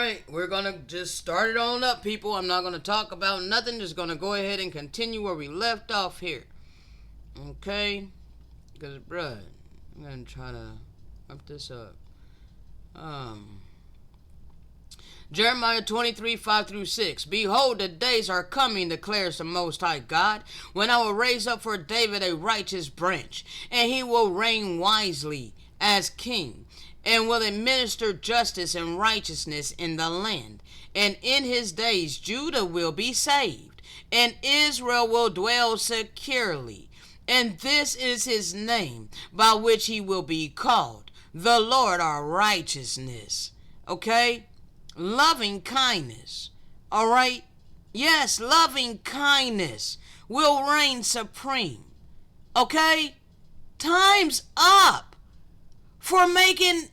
right, we're gonna just start it on up, people. I'm not gonna talk about nothing. Just gonna go ahead and continue where we left off here. Okay? Because, bruh, I'm gonna try to wrap this up. Jeremiah 23, 5 through 6. Behold, the days are coming, declares the Most High God, when I will raise up for David a righteous branch, and he will reign wisely as king, and will administer justice and righteousness in the land. And in his days Judah will be saved, and Israel will dwell securely. And this is his name, by which he will be called, the Lord our righteousness. Okay? Loving kindness. All right? Yes, loving kindness will reign supreme. Okay? Time's up for making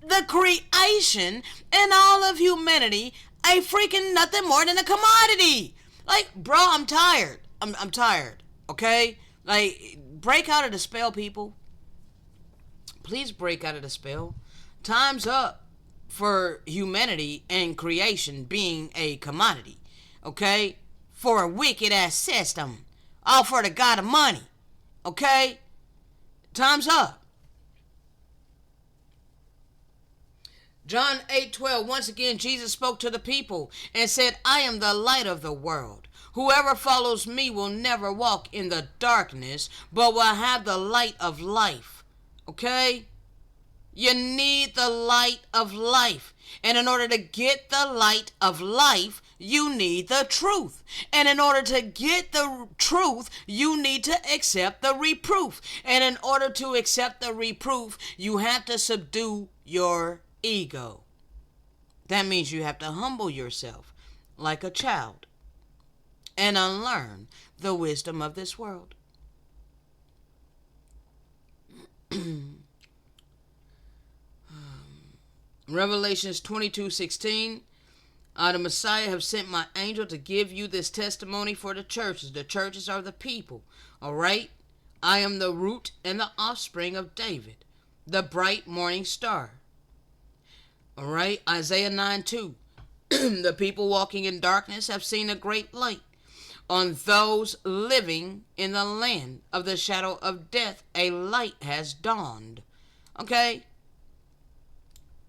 the creation and all of humanity a freaking nothing more than a commodity. Like, bro, I'm tired. I'm tired. Okay? Like, break out of the spell, people. Please break out of the spell. Time's up for humanity and creation being a commodity. Okay? For a wicked ass system. All for the god of money. Okay? Time's up. John 8:12, once again, Jesus spoke to the people and said, I am the light of the world. Whoever follows me will never walk in the darkness, but will have the light of life. Okay? You need the light of life. And in order to get the light of life, you need the truth. And in order to get the truth, you need to accept the reproof. And in order to accept the reproof, you have to subdue your ego. That means you have to humble yourself like a child and unlearn the wisdom of this world. Revelations 22:16. I, the Messiah, have sent my angel to give you this testimony for the churches. The churches are the people. All right? I am the root and the offspring of David, the bright morning star. All right? Isaiah 9:2. The people walking in darkness have seen a great light. On those living in the land of the shadow of death, a light has dawned. Okay?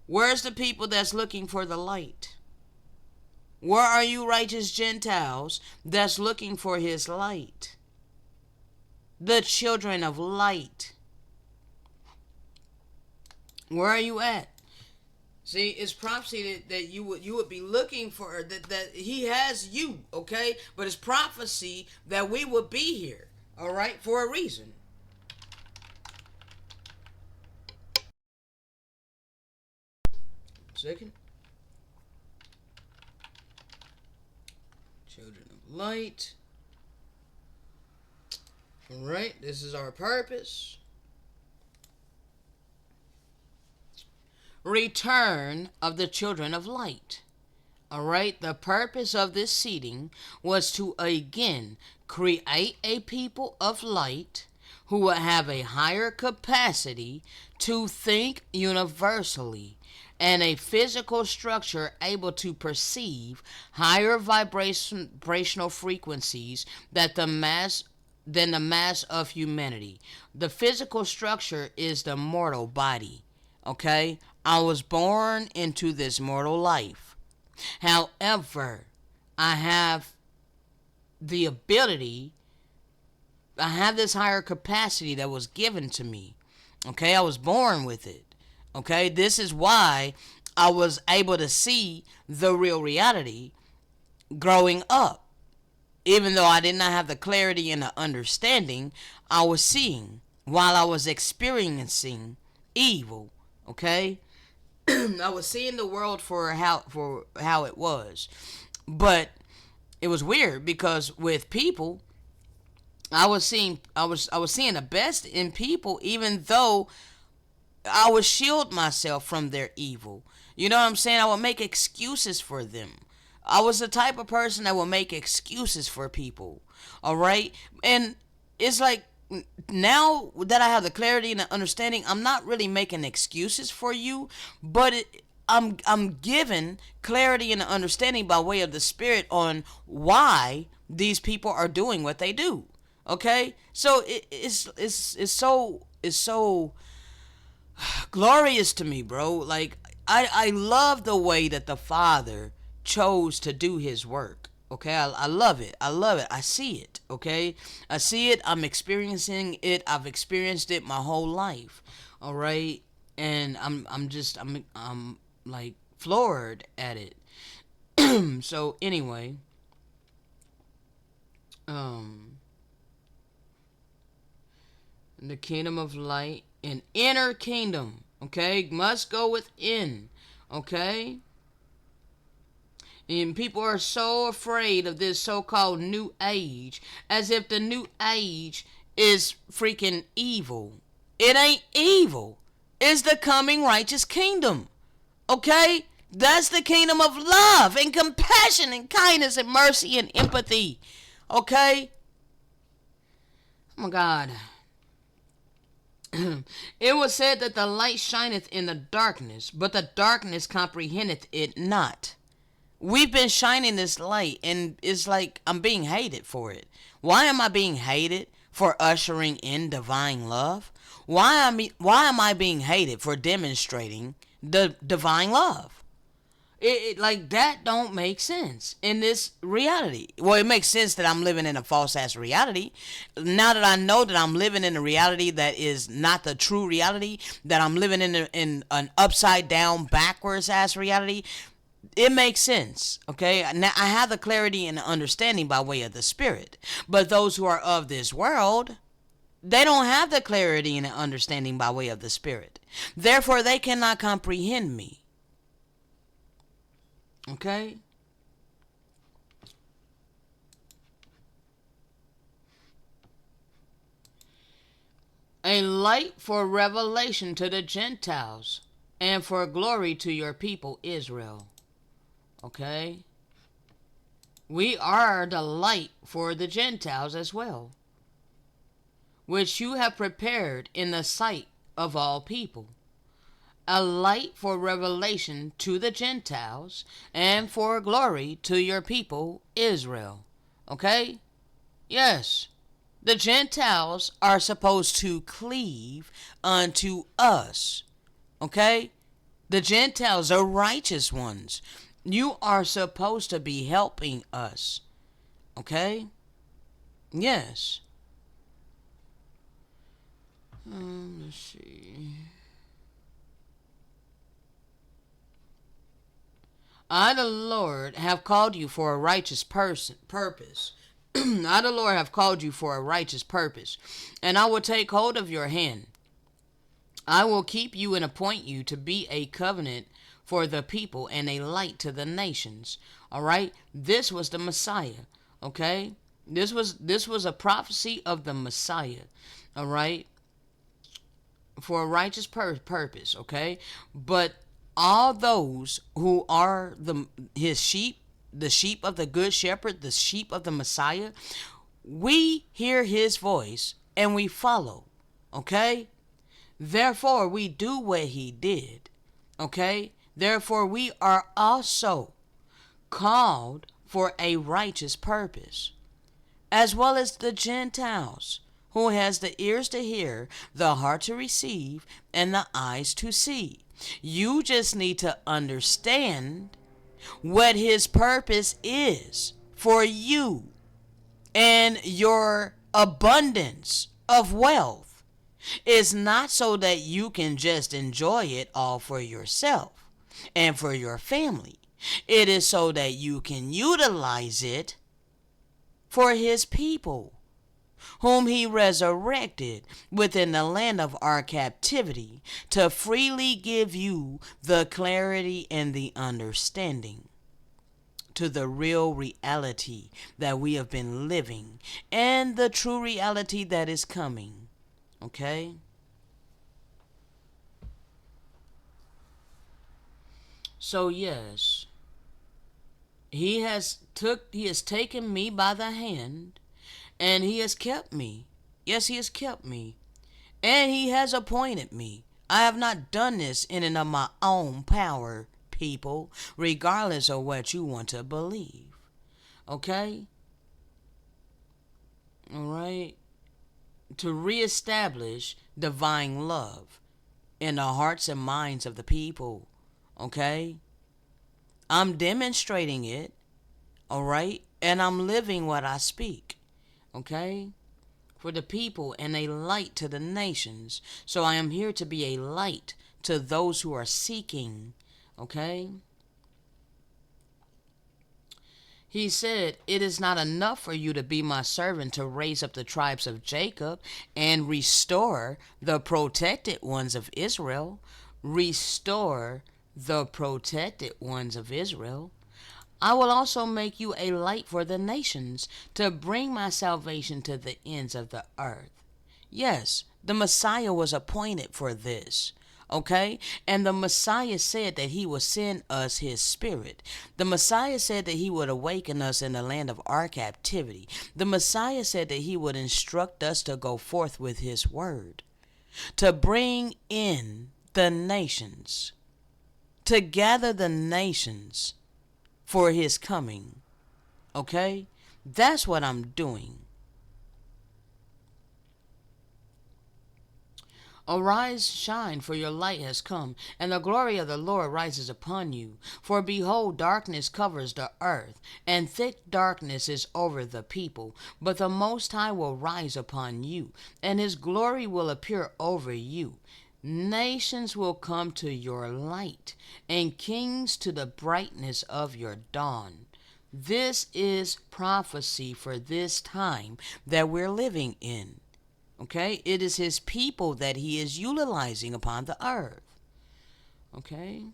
Where's the people that's looking for the light? Where are you righteous Gentiles that's looking for his light? The children of light. Where are you at? See, it's prophecy that you would be looking for, that he has you, okay? But it's prophecy that we would be here, all right, for a reason. Second. Children of light. All right, this is our purpose. Return of the children of light. All right, the purpose of this seating was to again create a people of light who will have a higher capacity to think universally and a physical structure able to perceive higher vibrational frequencies than the mass of humanity. The physical structure is the mortal body. Okay? I was born into this mortal life. However, I have the ability, I have this higher capacity that was given to me. Okay? I was born with it. Okay? This is why I was able to see the real reality growing up. Even though I did not have the clarity and the understanding, I was seeing while I was experiencing evil. Okay? I was seeing the world for how it was. But it was weird because with people, I was seeing the best in people, even though I would shield myself from their evil. You know what I'm saying? I would make excuses for them. I was the type of person that would make excuses for people. All right? And it's like, now that I have the clarity and the understanding, I'm not really making excuses for you, but I'm given clarity and understanding by way of the Spirit on why these people are doing what they do. Okay, so it's so glorious to me, bro. Like I love the way that the Father chose to do His work. Okay, I love it. I love it. I see it. Okay, I see it. I'm experiencing it. I've experienced it my whole life. All right, and I'm like floored at it. So anyway, um, the kingdom of light, an inner kingdom. Okay, must go within. Okay. And people are so afraid of this so-called new age, as if the new age is freaking evil. It ain't evil. It's the coming righteous kingdom. Okay? That's the kingdom of love and compassion and kindness and mercy and empathy. Okay? Oh my God. It was said that the light shineth in the darkness, but the darkness comprehendeth it not. We've been shining this light, and it's like I'm being hated for it. Why am I being hated for ushering in divine love? Why am I being hated for demonstrating the divine love? It like that don't make sense in this reality. Well, it makes sense that I'm living in a false ass reality. Now that I know that I'm living in a reality that is not the true reality, that I'm living in an upside down, backwards ass reality, it makes sense. Okay, now I have the clarity and the understanding by way of the Spirit. But those who are of this world, they don't have the clarity and the understanding by way of the Spirit. Therefore, they cannot comprehend me. Okay? A light for revelation to the Gentiles and for glory to your people Israel. Okay? We are the light for the Gentiles as well, which you have prepared in the sight of all people. A light for revelation to the Gentiles and for glory to your people Israel. Okay? Yes. The Gentiles are supposed to cleave unto us. Okay? The Gentiles are righteous ones. You are supposed to be helping us. Okay? Yes. Let's see. I, the Lord, have called you for a righteous purpose. I, the Lord, have called you for a righteous purpose, and I will take hold of your hand. I will keep you and appoint you to be a covenant for the people and a light to the nations. All right? This was the Messiah. Okay? This was a prophecy of the Messiah. All right? For a righteous purpose. Okay? But all those who are his sheep, the sheep of the good shepherd, the sheep of the Messiah, we hear his voice and we follow. Okay? Therefore, we do what he did. Okay? Therefore, we are also called for a righteous purpose, as well as the Gentiles, who has the ears to hear, the heart to receive, and the eyes to see. You just need to understand what his purpose is for you and your abundance of wealth. Is not so that you can just enjoy it all for yourself and for your family. It is so that you can utilize it for his people, whom he resurrected within the land of our captivity, to freely give you the clarity and the understanding to the real reality that we have been living and the true reality that is coming. Okay? So yes, he has taken me by the hand, and he has kept me. Yes, he has kept me. And he has appointed me. I have not done this in and of my own power people, regardless of what you want to believe. Okay? All right? To reestablish divine love in the hearts and minds of the people. Okay? I'm demonstrating it. All right? And I'm living what I speak. Okay? For the people and a light to the nations. So I am here to be a light to those who are seeking. Okay? He said, it is not enough for you to be my servant to raise up the tribes of Jacob and restore the protected ones of Israel. Restore the protected ones of Israel. I will also make you a light for the nations to bring my salvation to the ends of the earth. Yes, the Messiah was appointed for this. Okay? And the Messiah said that he would send us his spirit. The Messiah said that he would awaken us in the land of our captivity. The Messiah said that he would instruct us to go forth with his word, to bring in the nations, to gather the nations for his coming. Okay? That's what I'm doing. Arise, shine, for your light has come, and the glory of the Lord rises upon you. For behold, darkness covers the earth, and thick darkness is over the people. But the Most High will rise upon you, and his glory will appear over you. Nations will come to your light, and kings to the brightness of your dawn. This is prophecy for this time that we're living in. Okay? It is his people that he is utilizing upon the earth. Okay?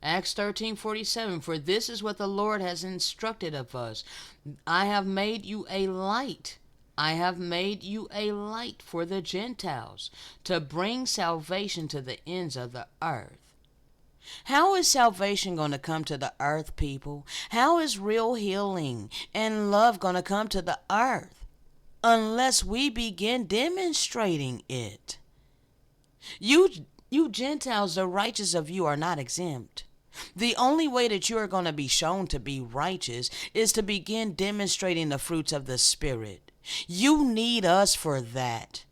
Acts 13:47, for this is what the Lord has instructed of us. I have made you a light. I have made you a light for the Gentiles, to bring salvation to the ends of the earth. How is salvation going to come to the earth, people? How is real healing and love going to come to the earth unless we begin demonstrating it? You Gentiles, the righteous of you are not exempt. The only way that you are going to be shown to be righteous is to begin demonstrating the fruits of the Spirit. You need us for that.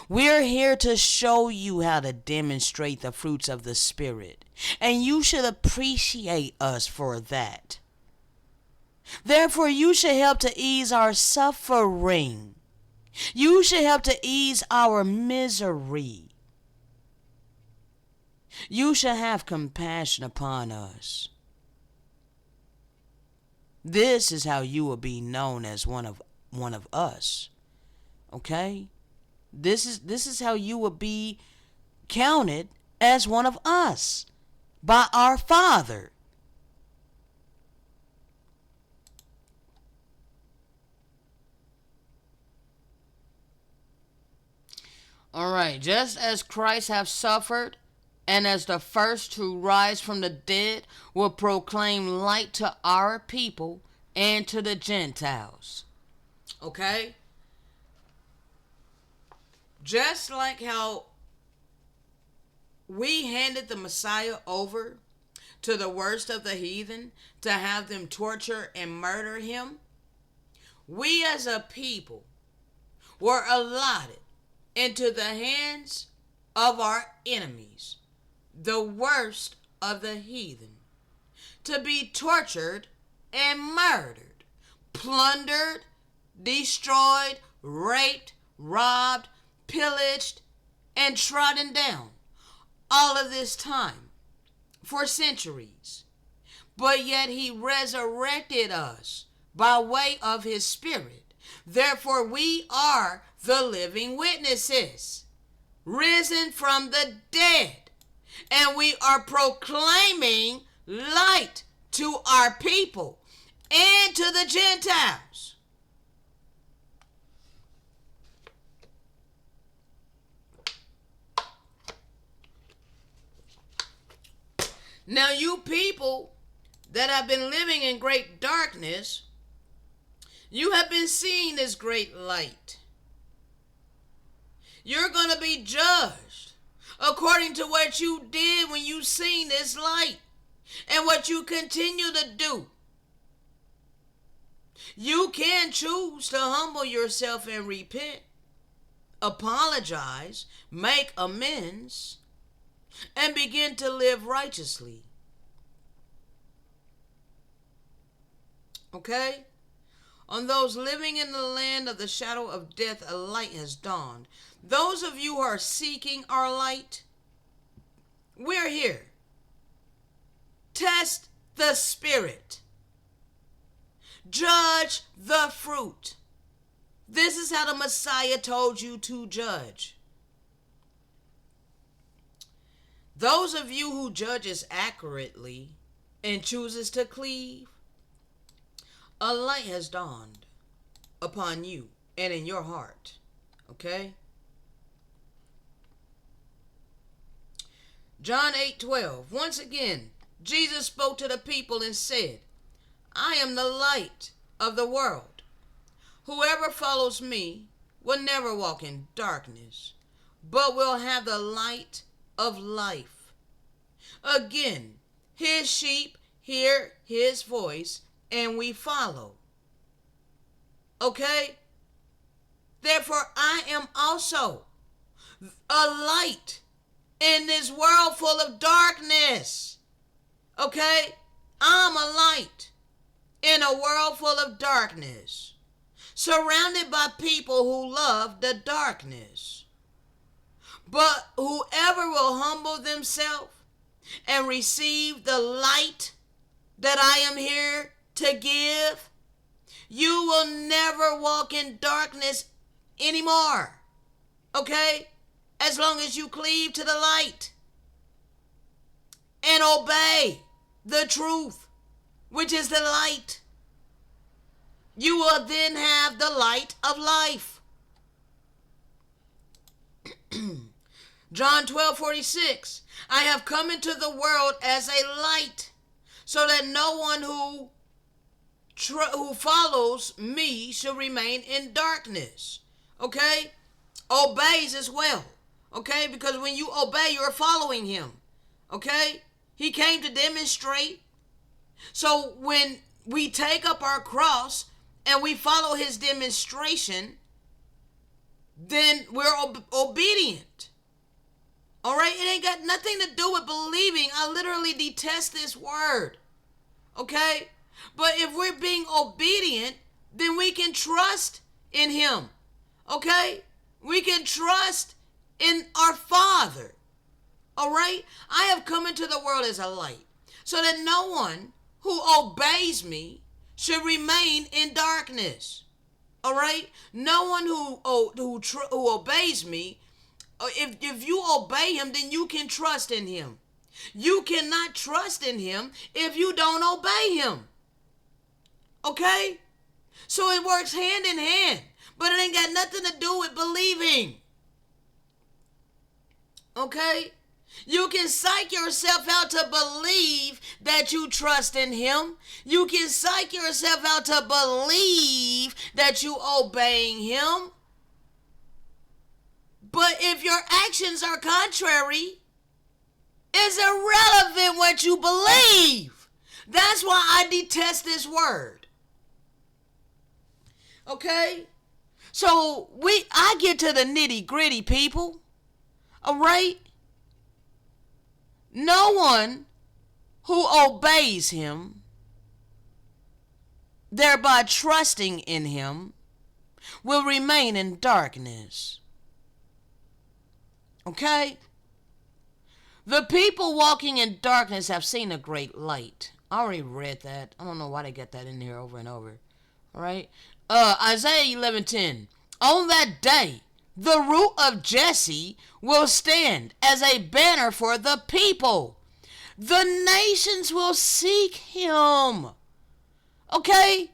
We're here to show you how to demonstrate the fruits of the Spirit, and you should appreciate us for that. Therefore, you should help to ease our suffering. You should help to ease our misery. You should have compassion upon us. This is how you will be known as one of us. Okay? This is how you will be counted as one of us by our Father. All right, just as Christ have suffered, and as the first to rise from the dead, will proclaim light to our people and to the Gentiles. Okay? Just like how we handed the Messiah over to the worst of the heathen to have them torture and murder him, we as a people were allotted into the hands of our enemies, the worst of the heathen, to be tortured and murdered, plundered, destroyed, raped, robbed, pillaged, and trodden down. All of this time for centuries. But yet he resurrected us by way of his Spirit. Therefore we are the living witnesses, risen from the dead. And we are proclaiming light to our people and to the Gentiles. Now you people that have been living in great darkness, you have been seeing this great light. You're going to be judged according to what you did when you seen this light and what you continue to do. You can choose to humble yourself and repent, apologize, make amends, and begin to live righteously. Okay? On those living in the land of the shadow of death, a light has dawned. Those of you who are seeking our light, we're here. Test the spirit. Judge the fruit. This is how the Messiah told you to judge. Those of you who judges accurately and chooses to cleave, a light has dawned upon you and in your heart. Okay? John 8:12. Once again, Jesus spoke to the people and said, I am the light of the world. Whoever follows me will never walk in darkness, but will have the light of life. Again, his sheep hear his voice, and we follow. Okay? Therefore, I am also a light in this world full of darkness. Okay? I'm a light in a world full of darkness, surrounded by people who love the darkness. But whoever will humble themselves and receive the light that I am here to give, you will never walk in darkness anymore. Okay? As long as you cleave to the light and obey the truth, which is the light, you will then have the light of life. John 12:46. I have come into the world as a light, so that no one who follows me should remain in darkness. Okay? Obeys as well. Okay? Because when you obey, you're following him. Okay? He came to demonstrate. So when we take up our cross and we follow his demonstration, then we're obedient. All right? It ain't got nothing to do with believing. I literally detest this word. Okay? But if we're being obedient, then we can trust in him. Okay? We can trust in our Father. All right? I have come into the world as a light, so that no one who obeys me should remain in darkness. All right? No one who obeys me, if you obey him, then you can trust in him. You cannot trust in him if you don't obey him. Okay? So it works hand in hand, but it ain't got nothing to do with believing. Okay? You can psych yourself out to believe that you trust in him. You can psych yourself out to believe that you obeying him. But if your actions are contrary, it's irrelevant what you believe. That's why I detest this word. Okay? So I get to the nitty gritty, people. All right? No one who obeys him, thereby trusting in him, will remain in darkness. Okay? The people walking in darkness have seen a great light. I already read that. I don't know why they get that in here over and over. All right? Isaiah 11:10. On that day, the root of Jesse will stand as a banner for the people. The nations will seek him. Okay?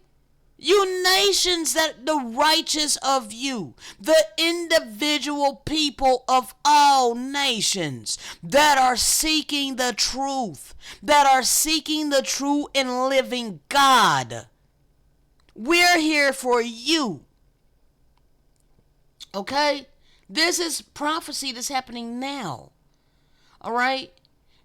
You nations, that the righteous of you, the individual people of all nations that are seeking the truth, that are seeking the true and living God. We're here for you. Okay? This is prophecy that's happening now. All right?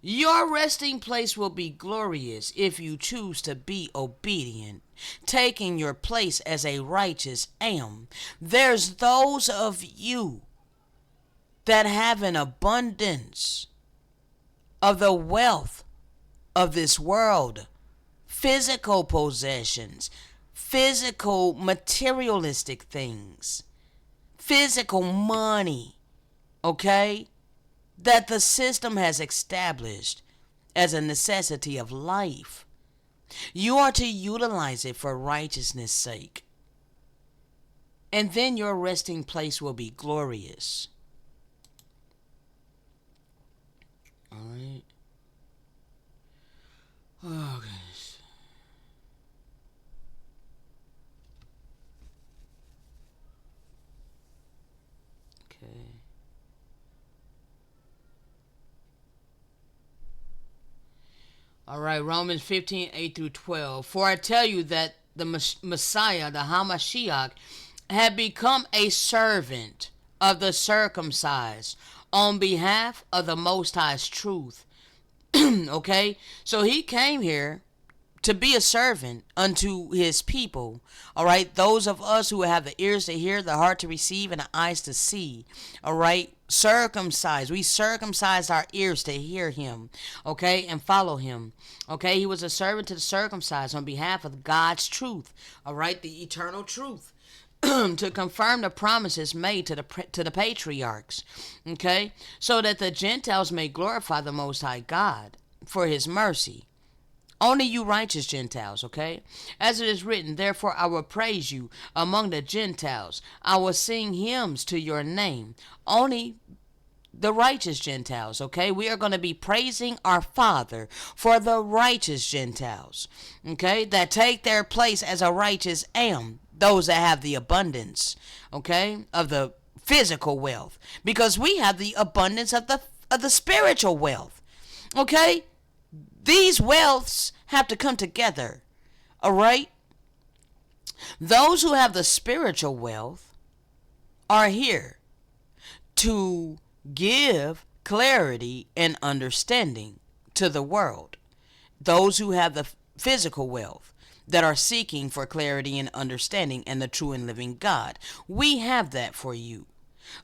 Your resting place will be glorious if you choose to be obedient, taking your place as a righteous am. There's those of you that have an abundance of the wealth of this world, physical possessions, physical materialistic things, physical money, okay, that the system has established as a necessity of life. You are to utilize it for righteousness' sake. And then your resting place will be glorious. Alright. Oh, goodness. Okay. All right, Romans 15, 8 through 12. For I tell you that the Messiah, the Hamashiach, had become a servant of the circumcised on behalf of the Most High's truth. Okay? So he came here to be a servant unto his people. All right? Those of us who have the ears to hear, the heart to receive, and the eyes to see. All right? Circumcised. We circumcised our ears to hear him. Okay? And follow him. Okay? He was a servant to the circumcised on behalf of God's truth. All right? The eternal truth. To confirm the promises made to the patriarchs, okay, so that the Gentiles may glorify the Most High God for his mercy. Only you righteous Gentiles, okay? As it is written, therefore I will praise you among the Gentiles. I will sing hymns to your name. Only the righteous Gentiles, okay? We are going to be praising our Father for the righteous Gentiles, okay, that take their place as a righteous am. Those that have the abundance, okay, of the physical wealth, because we have the abundance of the spiritual wealth, okay. These wealths have to come together, all right. Those who have the spiritual wealth are here to give clarity and understanding to the world. Those who have the physical wealth that are seeking for clarity and understanding and the true and living God. We have that for you.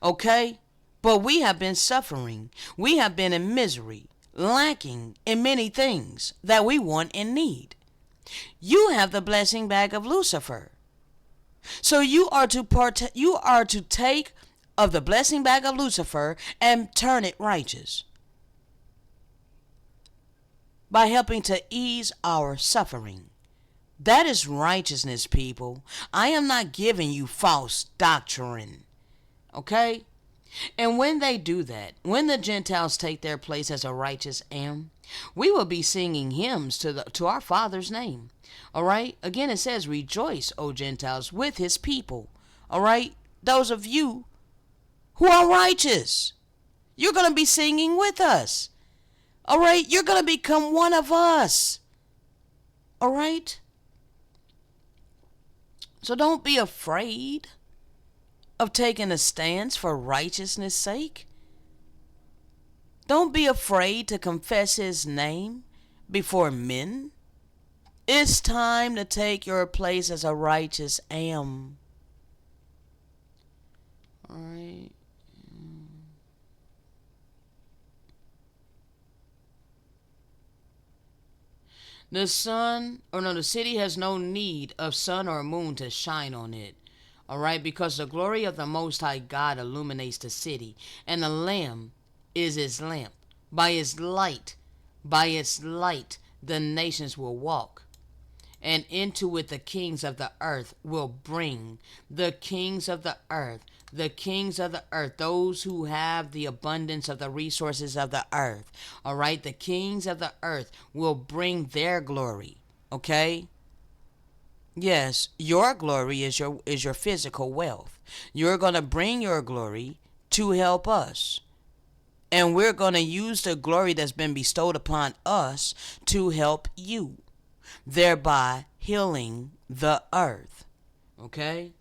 Okay? But we have been suffering. We have been in misery, lacking in many things that we want and need. You have the blessing bag of Lucifer. So you are to take of the blessing bag of Lucifer and turn it righteous by helping to ease our suffering. That is righteousness, people. I am not giving you false doctrine. Okay? And when they do that, when the Gentiles take their place as a righteous am, we will be singing hymns to our Father's name. All right? Again, it says, rejoice, O Gentiles, with his people. All right? Those of you who are righteous, you're going to be singing with us. All right? You're going to become one of us. All right? So don't be afraid of taking a stance for righteousness' sake. Don't be afraid to confess his name before men. It's time to take your place as a righteous am. All right. The city has no need of sun or moon to shine on it. All right, because the glory of the Most High God illuminates the city, and the Lamb is its lamp. By its light, the nations will walk, and into it the kings of the earth will bring. The kings of the earth, those who have the abundance of the resources of the earth. All right, the kings of the earth will bring their glory. Okay? Yes, your glory is your physical wealth. You're going to bring your glory to help us. And we're going to use the glory that's been bestowed upon us to help you, thereby healing the earth. Okay?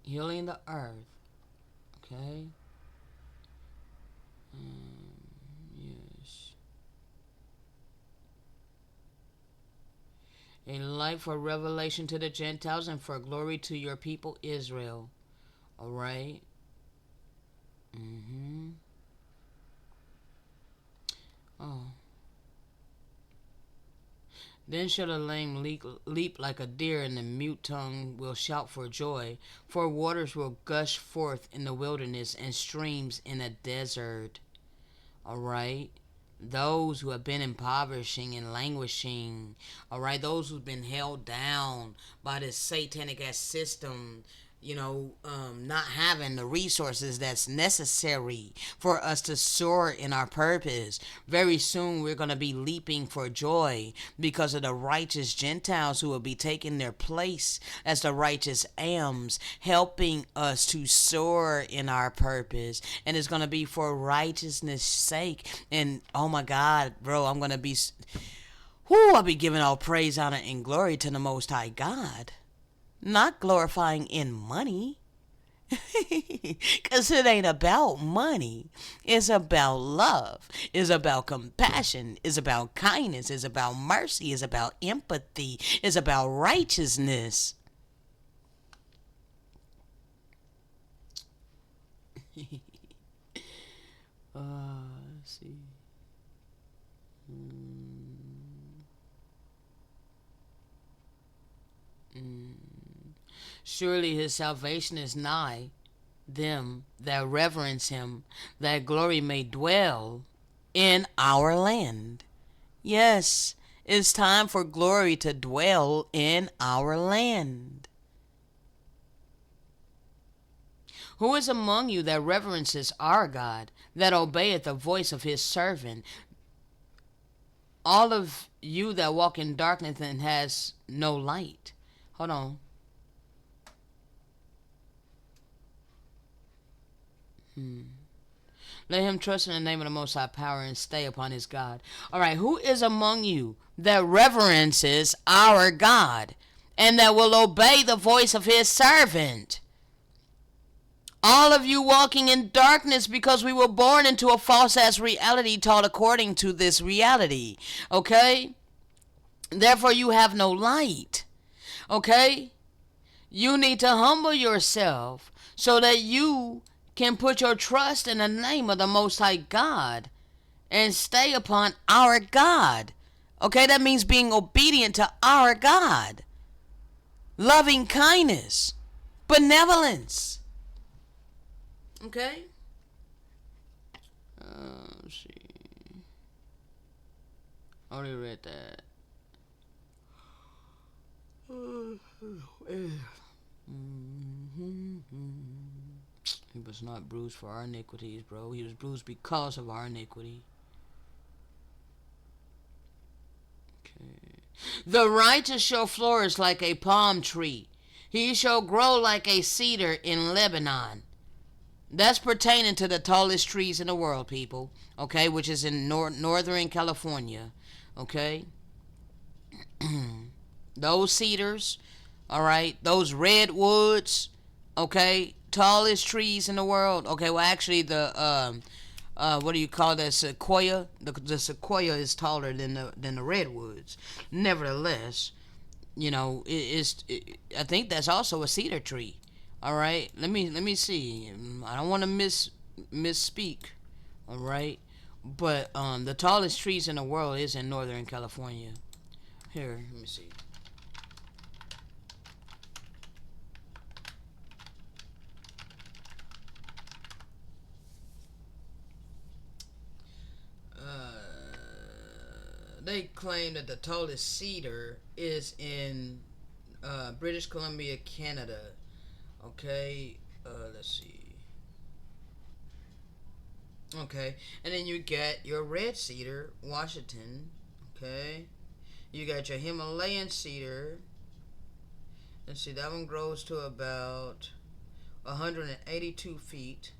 Healing the earth. Okay. Yes. A light for revelation to the Gentiles and for glory to your people Israel. All right. Mm-hmm. Oh. Then shall the lame leap like a deer, and the mute tongue will shout for joy. For waters will gush forth in the wilderness, and streams in a desert. All right. Those who have been impoverishing and languishing, all right, those who've been held down by this satanic ass system, not having the resources that's necessary for us to soar in our purpose. Very soon we're going to be leaping for joy because of the righteous Gentiles who will be taking their place as the righteous Ams, helping us to soar in our purpose. And it's going to be for righteousness' sake. And oh my God, bro, I'm going to be... I'll be giving all praise, honor, and glory to the Most High God. Not glorifying in money. Because it ain't about money. It's about love. It's about compassion. It's about kindness. It's about mercy. It's about empathy. It's about righteousness. Let's see. Surely his salvation is nigh them that reverence him, that glory may dwell in our land. Yes, it's time for glory to dwell in our land. Who is among you that reverences our God, that obeyeth the voice of his servant? All of you that walk in darkness and has no light. Hold on. Let him trust in the name of the Most High Power and stay upon his God. All right, who is among you that reverences our God and that will obey the voice of his servant? All of you walking in darkness because we were born into a false-ass reality taught according to this reality. Okay? Therefore, you have no light. Okay? You need to humble yourself so that you can put your trust in the name of the Most High God and stay upon our God. Okay, that means being obedient to our God. Loving kindness. Benevolence. Okay? Let's see. I already read that. He was not bruised for our iniquities, bro. He was bruised because of our iniquity. Okay. The righteous shall flourish like a palm tree. He shall grow like a cedar in Lebanon. That's pertaining to the tallest trees in the world, people. Okay, which is in northern California. Okay. Those cedars, all right, those redwoods, okay, tallest trees in the world. Okay, well, actually, the what do you call that? Sequoia. The sequoia is taller than the redwoods. Nevertheless, I think that's also a cedar tree. All right, let me see. I don't want to misspeak. All right, but the tallest trees in the world is in Northern California. Here, let me see. They claim that the tallest cedar is in British Columbia, Canada. Okay, let's see. Okay, and then you get your red cedar, Washington. Okay, you got your Himalayan cedar. Let's see, that one grows to about 182 feet.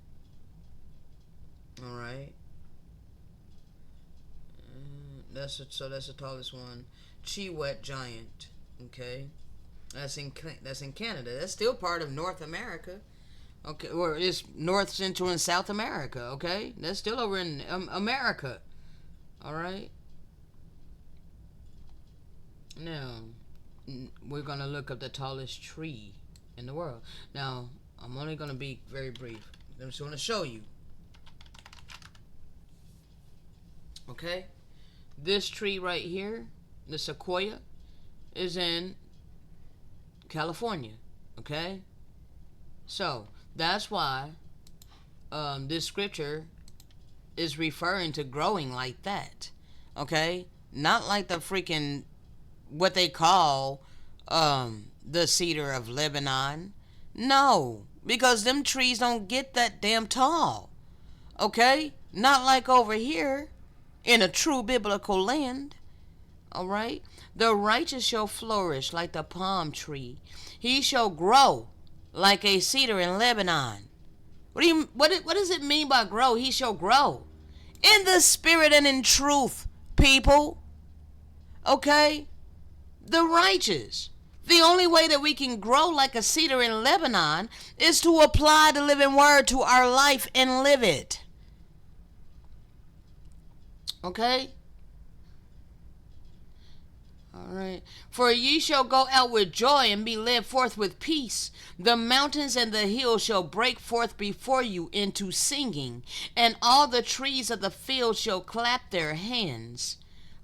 All right. That's the tallest one. Chewette Giant. Okay, that's in Canada. That's still part of North America. Okay, or it's North, Central, and South America. Okay, that's still over in America. All right. Now we're gonna look up the tallest tree in the world. Now I'm only gonna be very brief. I'm just gonna show you. Okay, this tree right here, the sequoia, is in California. Okay, so that's why this scripture is referring to growing like that. Okay, not like the freaking what they call the cedar of Lebanon. No, because them trees don't get that damn tall. Okay, not like over here in a true biblical land. All right, the righteous shall flourish like the palm tree. He shall grow like a cedar in Lebanon. What does it mean by grow? He shall grow in the spirit and in truth, people. Okay, the righteous. The only way that we can grow like a cedar in Lebanon is to apply the living word to our life and live it. Okay? Alright. For ye shall go out with joy and be led forth with peace. The mountains and the hills shall break forth before you into singing, and all the trees of the field shall clap their hands.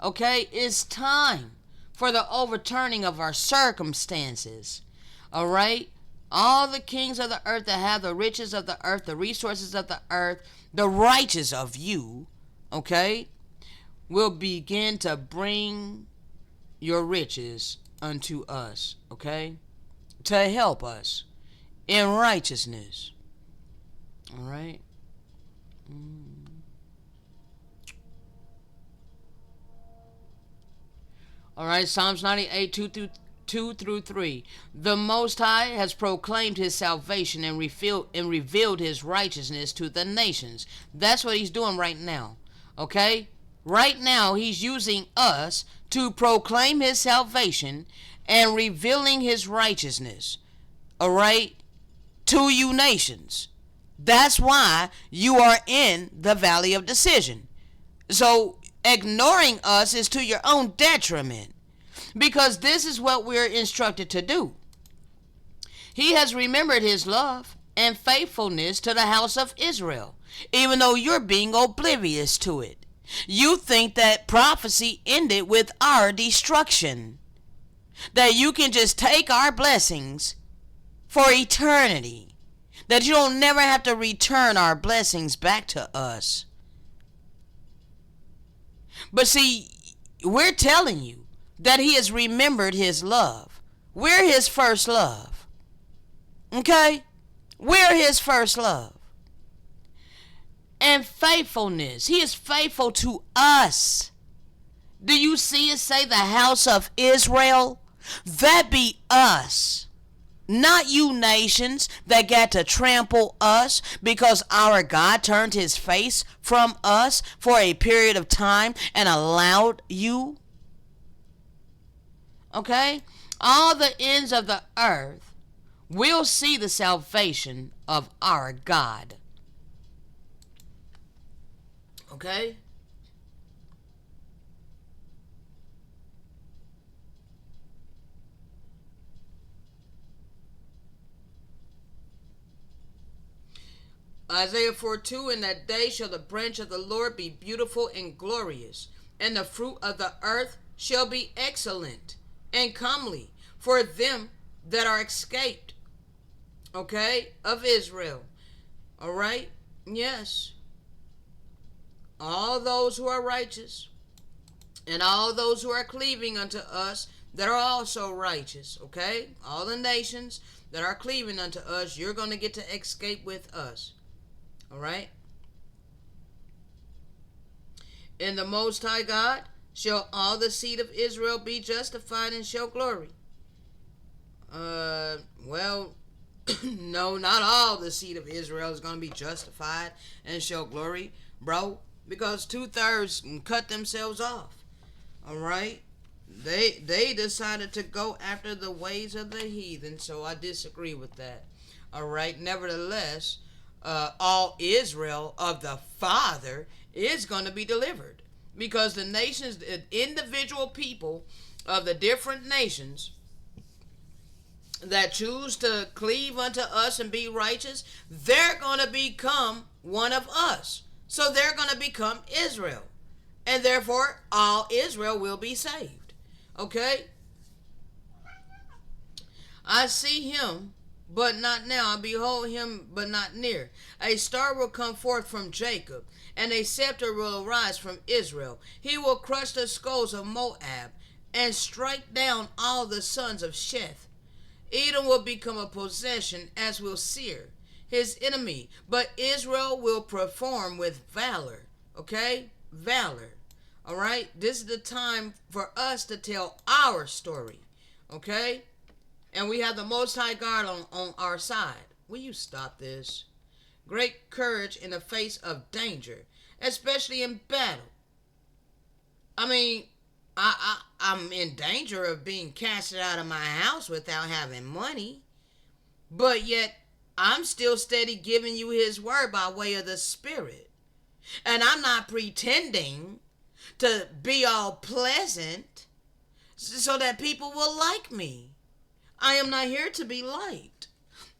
Okay? It's time for the overturning of our circumstances. Alright? All the kings of the earth that have the riches of the earth, the resources of the earth, the righteous of you, okay, will begin to bring your riches unto us, okay, to help us in righteousness. All right. All right, Psalms 98, 2 through 3. The Most High has proclaimed his salvation and revealed his righteousness to the nations. That's what he's doing right now. Okay? Right now, he's using us to proclaim his salvation and revealing his righteousness. All right? To you nations. That's why you are in the valley of decision. So, ignoring us is to your own detriment, because this is what we're instructed to do. He has remembered his love and faithfulness to the house of Israel, even though you're being oblivious to it. You think that prophecy ended with our destruction, that you can just take our blessings for eternity, that you don't never have to return our blessings back to us. But see, we're telling you that he has remembered his love. We're his first love. Okay? We're his first love. And faithfulness. He is faithful to us. Do you see it say the house of Israel? That be us. Not you nations that got to trample us because our God turned his face from us for a period of time and allowed you. Okay? All the ends of the earth will see the salvation of our God. Okay? Isaiah 4:2, in that day shall the branch of the Lord be beautiful and glorious, and the fruit of the earth shall be excellent and comely for them that are escaped, okay, of Israel. All right? Yes. All those who are righteous and all those who are cleaving unto us that are also righteous, okay? All the nations that are cleaving unto us, you're going to get to escape with us. All right? In the Most High God shall all the seed of Israel be justified and shall glory. Well, no, not all the seed of Israel is going to be justified and shall glory, bro, because 2/3 cut themselves off. All right? They decided to go after the ways of the heathen, so I disagree with that. All right. Nevertheless, all Israel of the Father is going to be delivered, because the nations, the individual people of the different nations that choose to cleave unto us and be righteous, they're going to become one of us. So they're going to become Israel. And therefore, all Israel will be saved. Okay? I see him, but not now. I behold him, but not near. A star will come forth from Jacob, and a scepter will arise from Israel. He will crush the skulls of Moab, and strike down all the sons of Sheth. Edom will become a possession, as will Seir, his enemy. But Israel will perform with valor. Okay? Valor. All right? This is the time for us to tell our story. Okay? And we have the Most High God on our side. Will you stop this? Great courage in the face of danger, especially in battle. I mean, I'm in danger of being casted out of my house without having money. But yet, I'm still steady giving you his word by way of the Spirit. And I'm not pretending to be all pleasant so that people will like me. I am not here to be liked.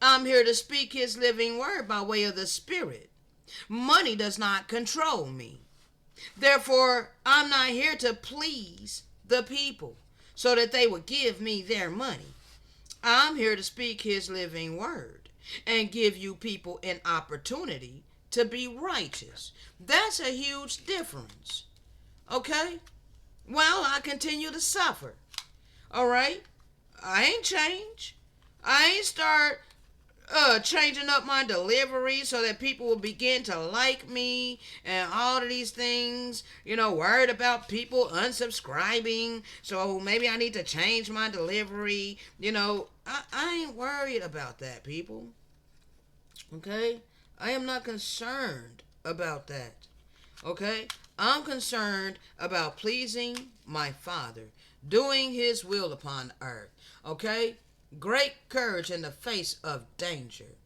I'm here to speak his living word by way of the Spirit. Money does not control me. Therefore, I'm not here to please the people so that they would give me their money. I'm here to speak his living word and give you people an opportunity to be righteous. That's a huge difference. Okay? Well, I continue to suffer. All right? I ain't changed. I ain't start changing up my delivery so that people will begin to like me and all of these things. Worried about people unsubscribing, so maybe I need to change my delivery. I ain't worried about that, people. Okay? I am not concerned about that. Okay? I'm concerned about pleasing my Father, doing his will upon earth. Okay? Great courage in the face of danger.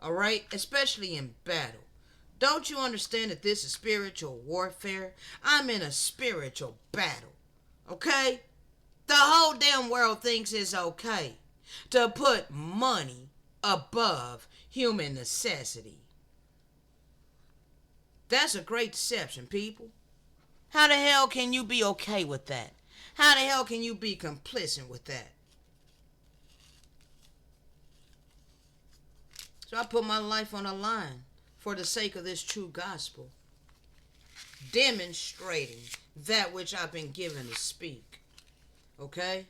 Alright? Especially in battle. Don't you understand that this is spiritual warfare? I'm in a spiritual battle. Okay? The whole damn world thinks it's okay to put money above human necessity. That's a great deception, people. How the hell can you be okay with that? How the hell can you be complicit with that? So I put my life on the line for the sake of this true gospel, demonstrating that which I've been given to speak. Okay?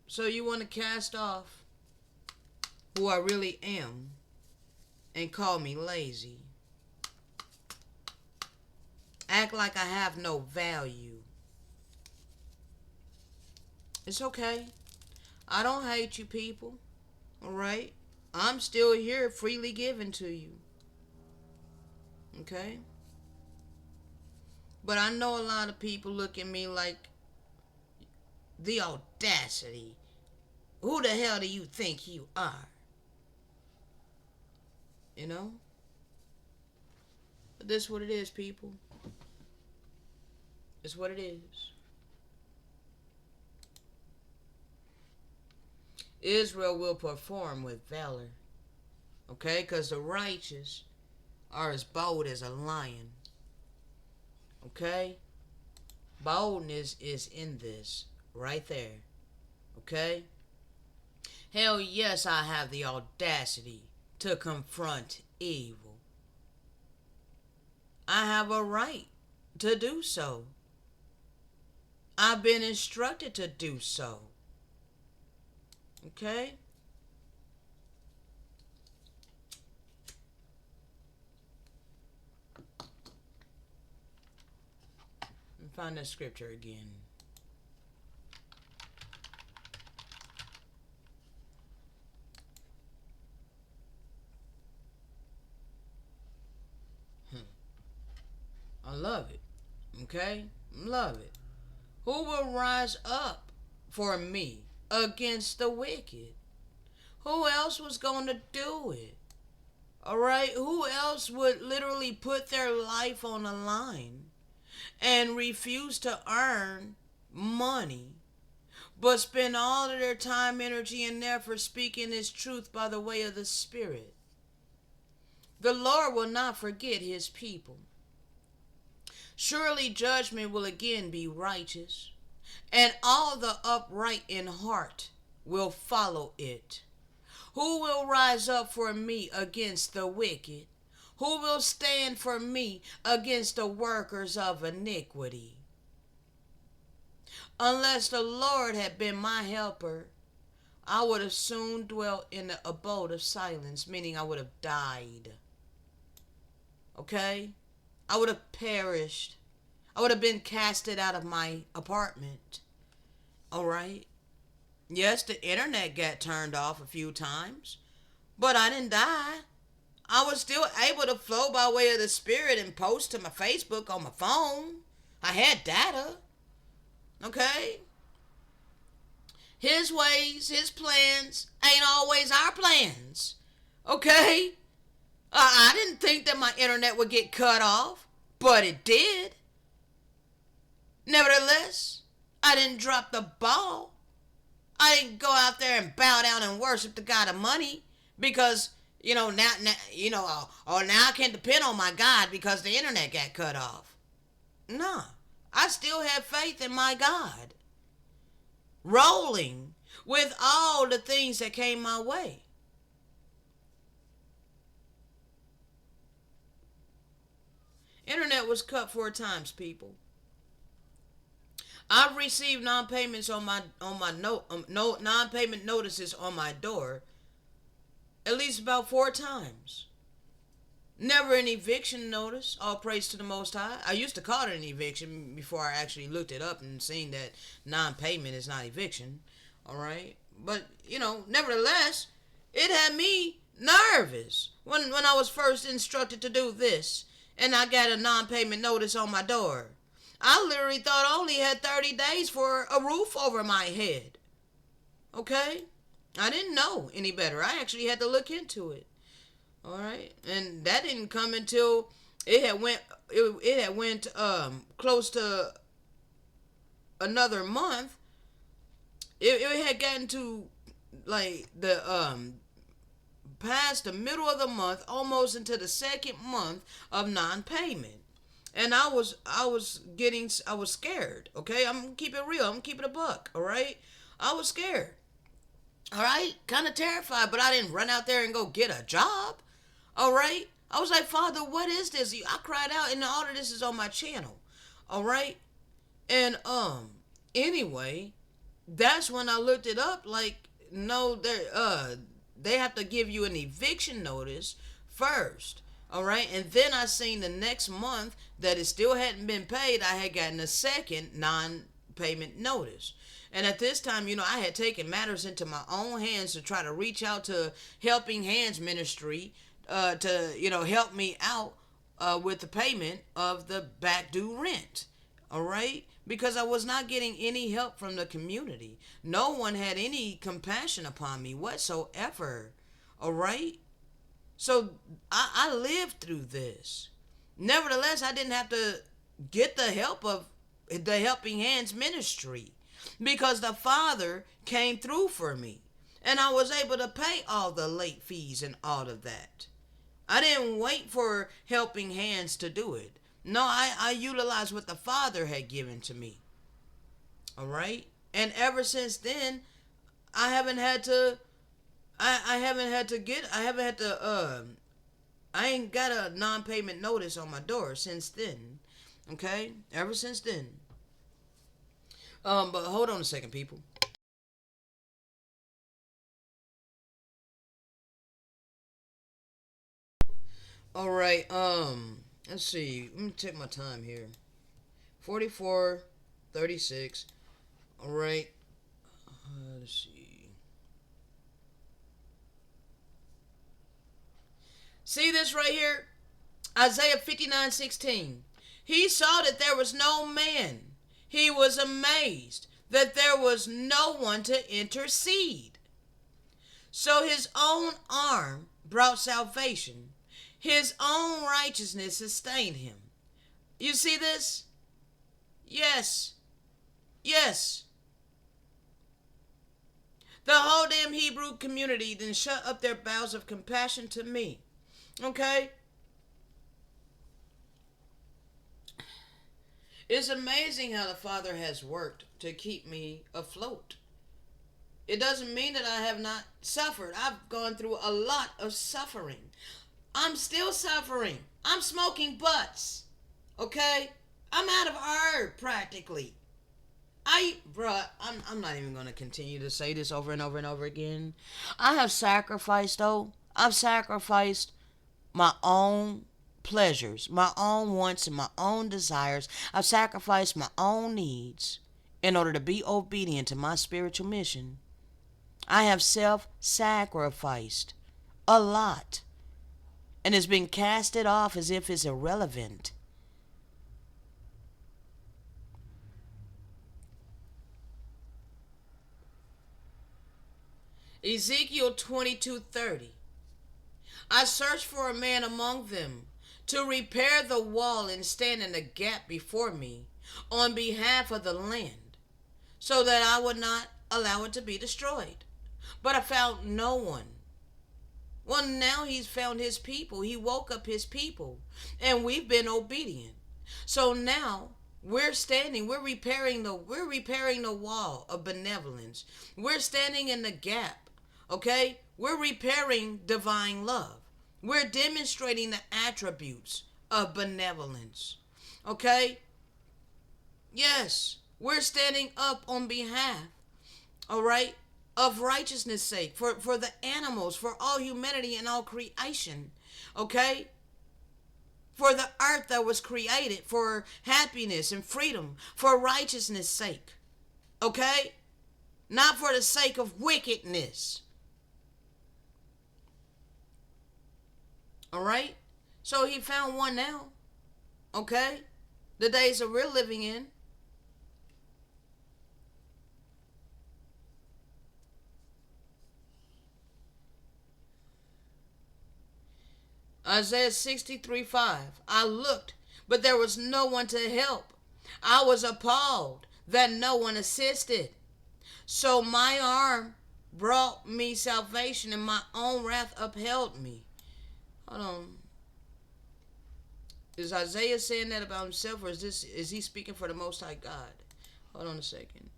So you want to cast off who I really am and call me lazy. Act like I have no value. It's okay. I don't hate you people. Alright? I'm still here, freely given to you. Okay? But I know a lot of people look at me like, the audacity. Who the hell do you think you are? But this is what it is, people. It's what it is. Israel will perform with valor. Okay? Because the righteous are as bold as a lion. Okay? Boldness is in this. Right there. Okay? Hell yes, I have the audacity to confront evil. I have a right to do so. I've been instructed to do so. Okay? And find that scripture again. I love it. Okay? Love it. Who will rise up for me against the wicked? Who else was going to do it? All right? Who else would literally put their life on the line and refuse to earn money, but spend all of their time, energy, and effort speaking His truth by the way of the Spirit? The Lord will not forget His people. Surely judgment will again be righteous, and all the upright in heart will follow it. Who will rise up for me against the wicked? Who will stand for me against the workers of iniquity? Unless the Lord had been my helper, I would have soon dwelt in the abode of silence, meaning I would have died. Okay? I would have perished. I would have been casted out of my apartment. All right? Yes, the internet got turned off a few times, but I didn't die. I was still able to flow by way of the Spirit and post to my Facebook on my phone. I had data. Okay? His ways, His plans ain't always our plans. Okay? I didn't think that my internet would get cut off, but it did. Nevertheless, I didn't drop the ball. I didn't go out there and bow down and worship the God of money because, now I can't depend on my God because the internet got cut off. No, I still have faith in my God, rolling with all the things that came my way. Internet was cut 4 times, people. I've received non-payments on my non-payment notices on my door at least about 4 times. Never an eviction notice. All praise to the Most High. I used to call it an eviction before I actually looked it up and seen that non-payment is not eviction. All right, but nevertheless, it had me nervous when I was first instructed to do this, and I got a non-payment notice on my door. I literally thought I only had 30 days for a roof over my head. Okay? I didn't know any better. I actually had to look into it. All right? And that didn't come until it had went close to another month. It had gotten to like the past the middle of the month, almost into the second month of non-payment. And I was scared, okay? I'm gonna keep it real. I'm gonna keep it a buck, all right? I was scared, all right? Kind of terrified, but I didn't run out there and go get a job, all right? I was like, Father, what is this? I cried out, and all of this is on my channel, all right? And anyway, that's when I looked it up. Like, no, they have to give you an eviction notice first. All right, and then I seen the next month that it still hadn't been paid. I had gotten a second non-payment notice. And at this time, I had taken matters into my own hands to try to reach out to Helping Hands Ministry to, help me out with the payment of the back due rent. All right, because I was not getting any help from the community. No one had any compassion upon me whatsoever. All right. So I lived through this. Nevertheless, I didn't have to get the help of the Helping Hands Ministry because the Father came through for me. And I was able to pay all the late fees and all of that. I didn't wait for Helping Hands to do it. No, I utilized what the Father had given to me. All right? And ever since then, I haven't had to I ain't got a non-payment notice on my door since then. Okay? Ever since then. But hold on a second, people. All right, let's see. Let me take my time here. 44:36. All right. Let's see. See this right here? Isaiah 59:16. He saw that there was no man. He was amazed that there was no one to intercede. So his own arm brought salvation. His own righteousness sustained him. You see this? Yes. Yes. The whole damn Hebrew community then shut up their bowels of compassion to me. Okay? It's amazing how the Father has worked to keep me afloat. It doesn't mean that I have not suffered. I've gone through a lot of suffering. I'm still suffering. I'm smoking butts. Okay? I'm out of herb practically. I'm not even going to continue to say this over and over and over again. I have sacrificed, though. I've sacrificed my own pleasures, my own wants, and my own desires. I've sacrificed my own needs in order to be obedient to my spiritual mission. I have self-sacrificed a lot, and it's been casted off as if it's irrelevant. Ezekiel 22:30. I searched for a man among them to repair the wall and stand in the gap before me on behalf of the land, so that I would not allow it to be destroyed. But I found no one. Well, now he's found his people. He woke up his people, and we've been obedient. So now we're standing. We're repairing the wall of benevolence. We're standing in the gap. Okay? We're repairing divine love. We're demonstrating the attributes of benevolence. Okay? Yes, we're standing up on behalf, all right, of righteousness' sake, for the animals, for all humanity and all creation. Okay? For the earth that was created for happiness and freedom, for righteousness' sake. Okay? Not for the sake of wickedness. All right? So he found one now. Okay? The days that we're living in. Isaiah 63:5. I looked, but there was no one to help. I was appalled that no one assisted. So my arm brought me salvation, and my own wrath upheld me. Hold on. Is Isaiah saying that about himself, or is he speaking for the Most High God? Hold on a second.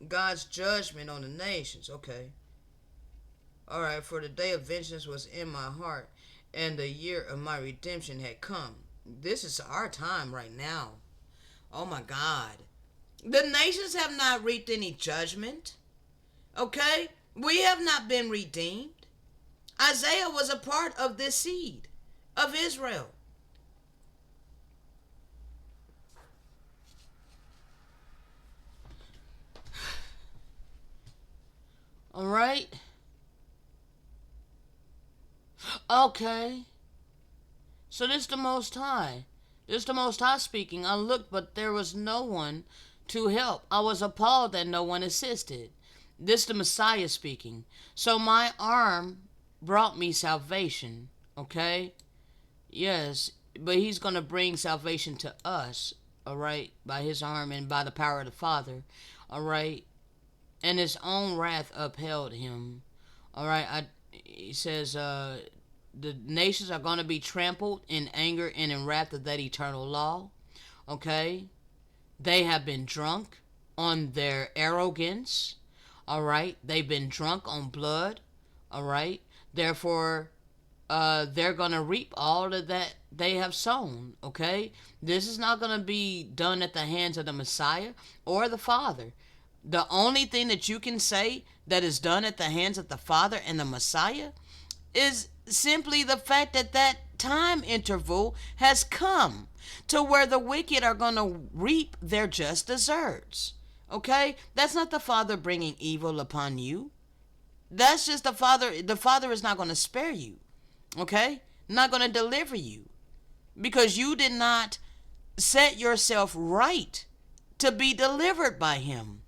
God's judgment on the nations. Okay. All right. For the day of vengeance was in my heart, and the year of my redemption had come. This is our time right now. Oh my God. The nations have not reaped any judgment. Okay? We have not been redeemed. Isaiah was a part of this seed of Israel. All right? Okay. So this is the Most High. This is the Most High speaking. I looked, but there was no one to help. I was appalled that no one assisted. This is the Messiah speaking. So my arm brought me salvation. Okay? Yes, but he's going to bring salvation to us. All right? By his arm and by the power of the Father. All right? And his own wrath upheld him. All right? He says, the nations are going to be trampled in anger and in wrath of that eternal law. Okay? They have been drunk on their arrogance. All right? They've been drunk on blood. All right? Therefore, they're going to reap all of that they have sown. Okay? This is not going to be done at the hands of the Messiah or the Father. The only thing that you can say that is done at the hands of the Father and the Messiah is simply the fact that that time interval has come to where the wicked are going to reap their just deserts. Okay? That's not the Father bringing evil upon you. That's just the Father. The Father is not going to spare you. Okay? Not going to deliver you. Because you did not set yourself right to be delivered by him.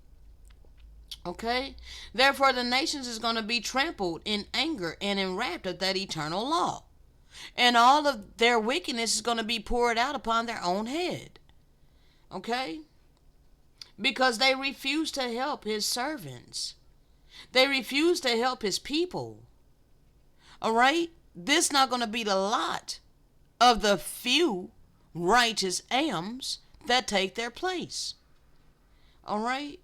Okay? Therefore, the nations is going to be trampled in anger and in wrath of that eternal law. And all of their wickedness is going to be poured out upon their own head. Okay? Because they refuse to help his servants. They refuse to help his people. All right? This not going to be the lot of the few righteous Ams that take their place. All right?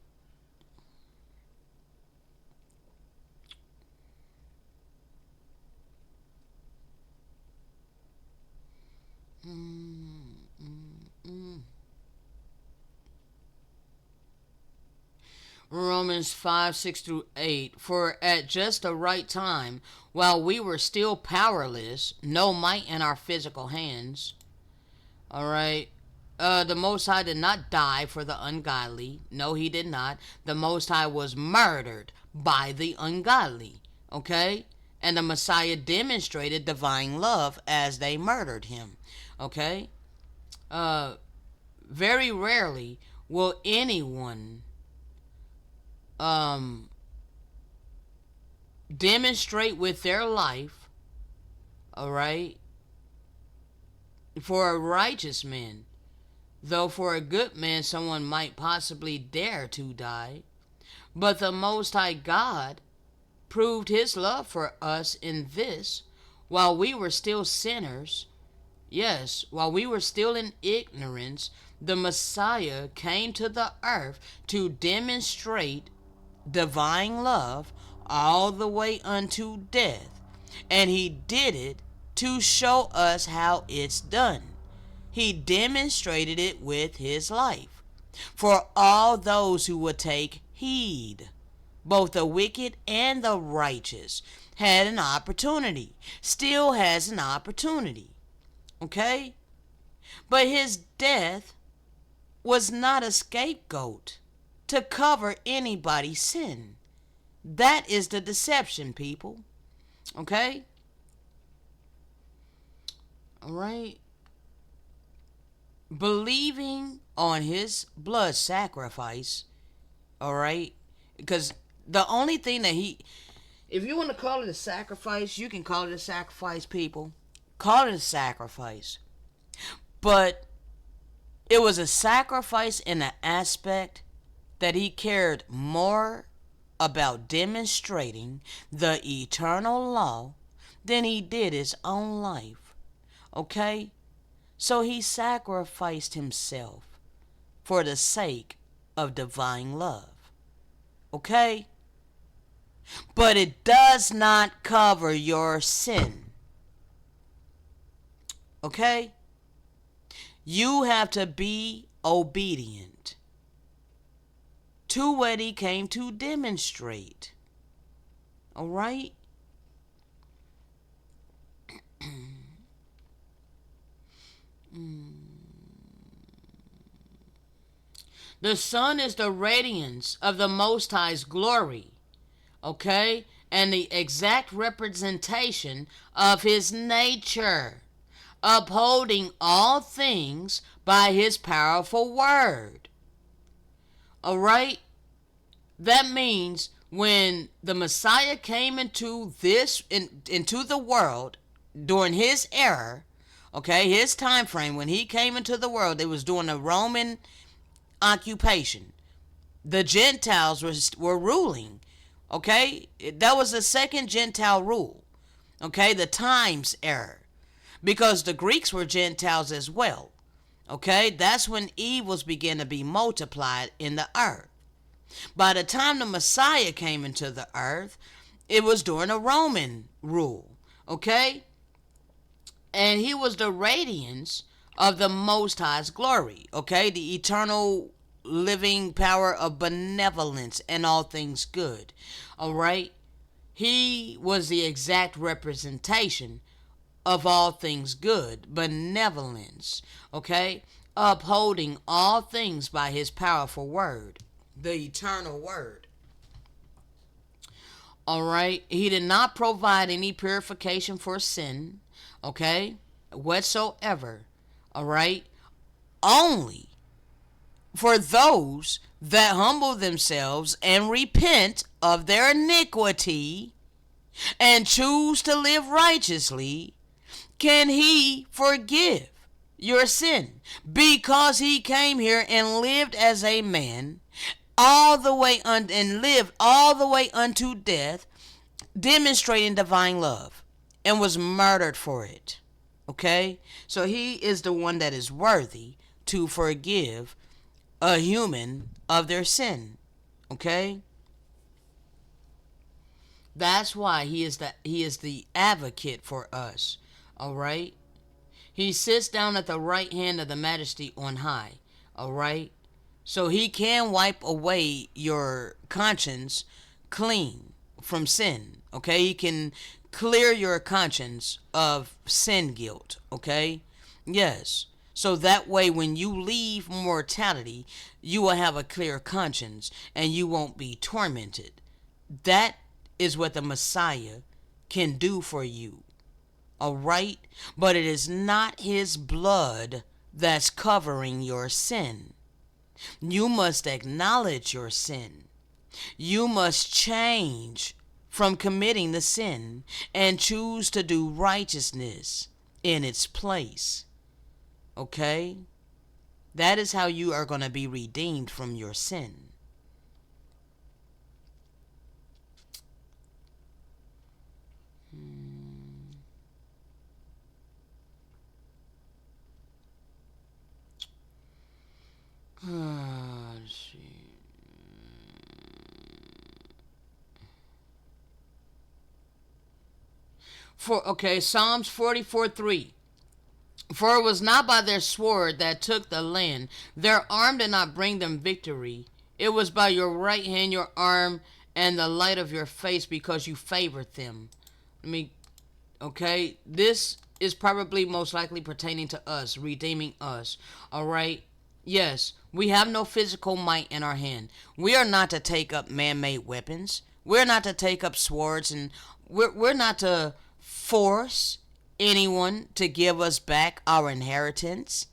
Romans 5:6-8. For at just the right time, while we were still powerless, no might in our physical hands. All right. The Most High did not die for the ungodly. No, he did not. The Most High was murdered by the ungodly. Okay? And the Messiah demonstrated divine love as they murdered him. Okay? Very rarely will anyone demonstrate with their life, all right, for a righteous man. Though for a good man, someone might possibly dare to die. But the Most High God proved his love for us in this, while we were still sinners, yes, while we were still in ignorance, the Messiah came to the earth to demonstrate divine love all the way unto death. And he did it to show us how it's done. He demonstrated it with his life. For all those who would take heed, both the wicked and the righteous, had an opportunity, still has an opportunity. Okay? But his death was not a scapegoat to cover anybody's sin. That is the deception, people. Okay? All right? Believing on his blood sacrifice, all right? Because the only thing that if you want to call it a sacrifice, you can call it a sacrifice, people. Call it a sacrifice. But it was a sacrifice in the aspect that he cared more about demonstrating the eternal law than he did his own life. Okay? So he sacrificed himself for the sake of divine love. Okay? But it does not cover your sin. Okay? You have to be obedient to what he came to demonstrate. All right? The sun is the radiance of the Most High's glory, okay? And the exact representation of his nature, upholding all things by his powerful word. All right? That means when the Messiah came into the world during his era, okay, his time frame, when he came into the world, it was during the Roman occupation. The Gentiles were ruling. Okay? That was the second Gentile rule. Okay? The times era. Because the Greeks were Gentiles as well. Okay? That's when evils began to be multiplied in the earth. By the time the Messiah came into the earth, it was during a Roman rule. Okay? And he was the radiance of the Most High's glory. Okay? The eternal living power of benevolence and all things good. All right? He was the exact representation of all things good, benevolence, okay? Upholding all things by his powerful word, the eternal word. All right? He did not provide any purification for sin, okay? Whatsoever, all right? Only For those that humble themselves and repent of their iniquity and choose to live righteously, can he forgive your sin, because he came here and lived as a man all the way and lived all the way unto death, demonstrating divine love, and was murdered for it. Okay? So he is the one that is worthy to forgive a human of their sin. Okay? That's why he is the advocate for us. All right? He sits down at the right hand of the majesty on high. All right? So he can wipe away your conscience clean from sin. Okay? He can clear your conscience of sin guilt. Okay? Yes. So that way, when you leave mortality, you will have a clear conscience and you won't be tormented. That is what the Messiah can do for you. All right? But it is not his blood that's covering your sin. You must acknowledge your sin. You must change from committing the sin and choose to do righteousness in its place. Okay? That is how you are going to be redeemed from your sin. Let's see. Psalms 44:3. For it was not by their sword that took the land. Their arm did not bring them victory. It was by your right hand, your arm, and the light of your face, because you favored them. This is probably most likely pertaining to us, redeeming us. All right? Yes, we have no physical might in our hand. We are not to take up man-made weapons. We're not to take up swords, and we're not to force anyone to give us back our inheritance.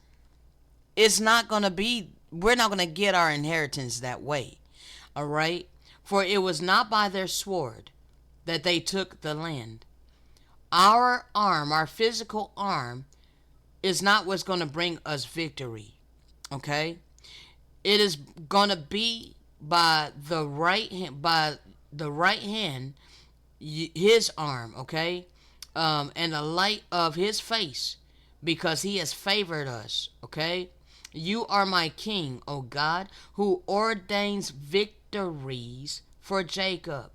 We're not going to get our inheritance that way. All right? For it was not by their sword that they took the land. Our arm, our physical arm, is not what's going to bring us victory. Okay? It is going to be by the right hand, his arm, okay? And the light of his face, because he has favored us. Okay? You are my king, O God, who ordains victories for Jacob.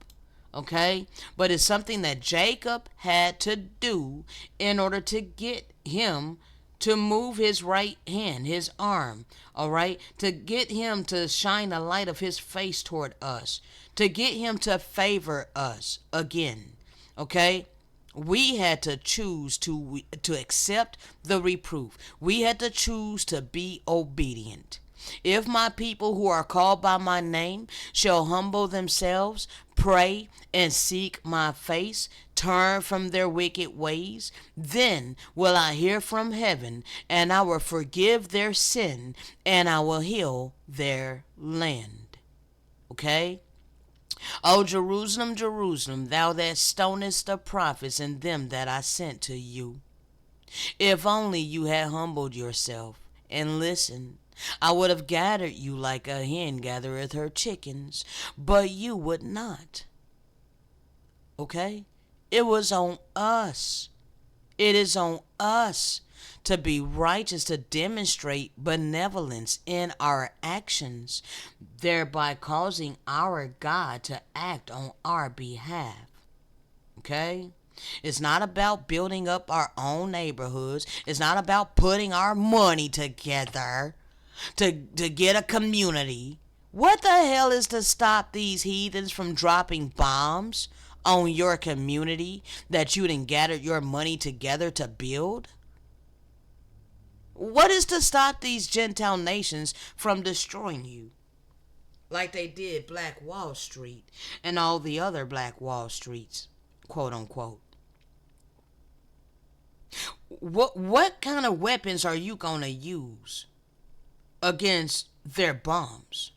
Okay? But it's something that Jacob had to do in order to get him to move his right hand, his arm, all right? To get him to shine the light of his face toward us, to get him to favor us again, okay? We had to choose to accept the reproof. We had to choose to be obedient. If my people who are called by my name shall humble themselves, pray, and seek my face, turn from their wicked ways, then will I hear from heaven, and I will forgive their sin, and I will heal their land. Okay? O Jerusalem, Jerusalem, thou that stonest the prophets and them that I sent to you. If only you had humbled yourself and listened, I would have gathered you like a hen gathereth her chickens, but you would not. Okay? It was on us. It is on us to be righteous, to demonstrate benevolence in our actions, thereby causing our God to act on our behalf. Okay? It's not about building up our own neighborhoods. It's not about putting our money together to get a community. What the hell is to stop these heathens from dropping bombs on your community that you done gathered your money together to build? What is to stop these Gentile nations from destroying you? Like they did Black Wall Street and all the other Black Wall Streets, quote unquote. What kind of weapons are you going to use against their bombs?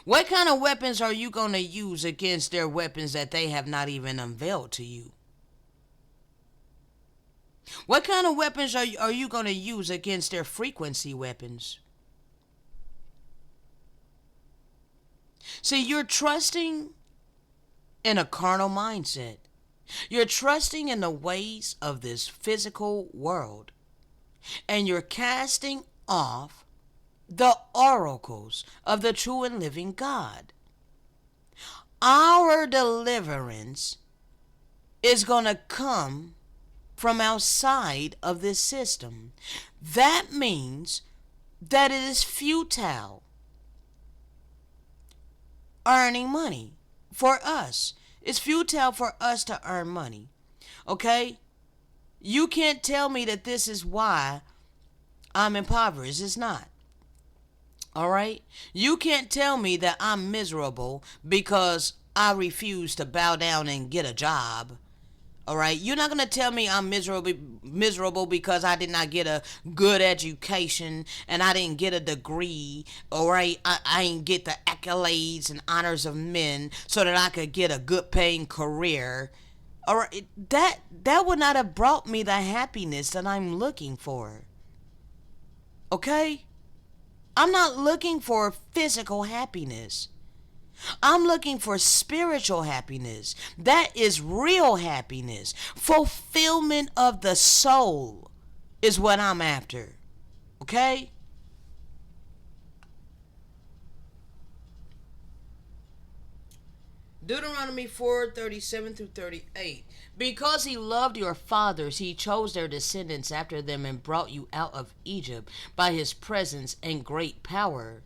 What kind of weapons are you going to use against their weapons that they have not even unveiled to you? What kind of weapons are you going to use against their frequency weapons? See, you're trusting in a carnal mindset. You're trusting in the ways of this physical world. And you're casting off the oracles of the true and living God. Our deliverance is going to come from outside of this system. That means that it is futile earning money for us. It's futile for us to earn money. Okay? You can't tell me that this is why I'm impoverished. It's not. All right? You can't tell me that I'm miserable because I refuse to bow down and get a job. All right? You're not going to tell me I'm miserable because I did not get a good education and I didn't get a degree. All right? I didn't get the accolades and honors of men so that I could get a good paying career. All right? That would not have brought me the happiness that I'm looking for. Okay? I'm not looking for physical happiness. I'm looking for spiritual happiness. That is real happiness. Fulfillment of the soul is what I'm after. Okay? Deuteronomy 4:37-38. Because he loved your fathers, he chose their descendants after them and brought you out of Egypt by his presence and great power,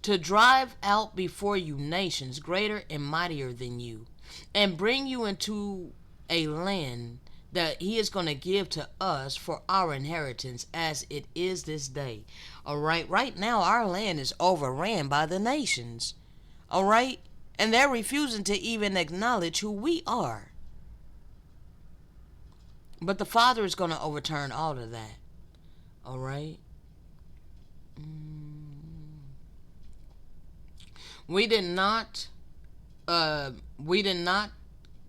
to drive out before you nations greater and mightier than you, and bring you into a land that he is going to give to us for our inheritance as it is this day. All right? Right now, our land is overran by the nations. All right? And they're refusing to even acknowledge who we are. But the Father is going to overturn all of that. All right? We did not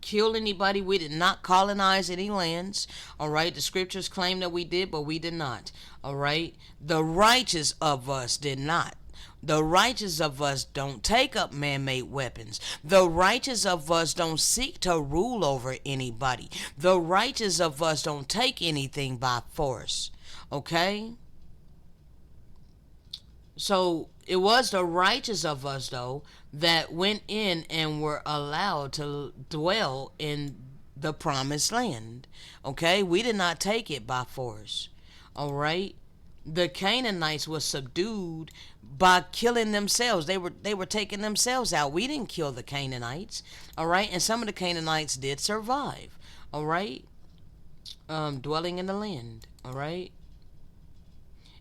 kill anybody. We did not colonize any lands. All right? The scriptures claim that we did, but we did not. All right? The righteous of us did not. The righteous of us don't take up man-made weapons. The righteous of us don't seek to rule over anybody. The righteous of us don't take anything by force. Okay? So it was the righteous of us, though, that went in and were allowed to dwell in the promised land. Okay? We did not take it by force. All right? The Canaanites were subdued by killing themselves. They were taking themselves out. We didn't kill the Canaanites. All right? And some of the Canaanites did survive. All right? Dwelling in the land. All right?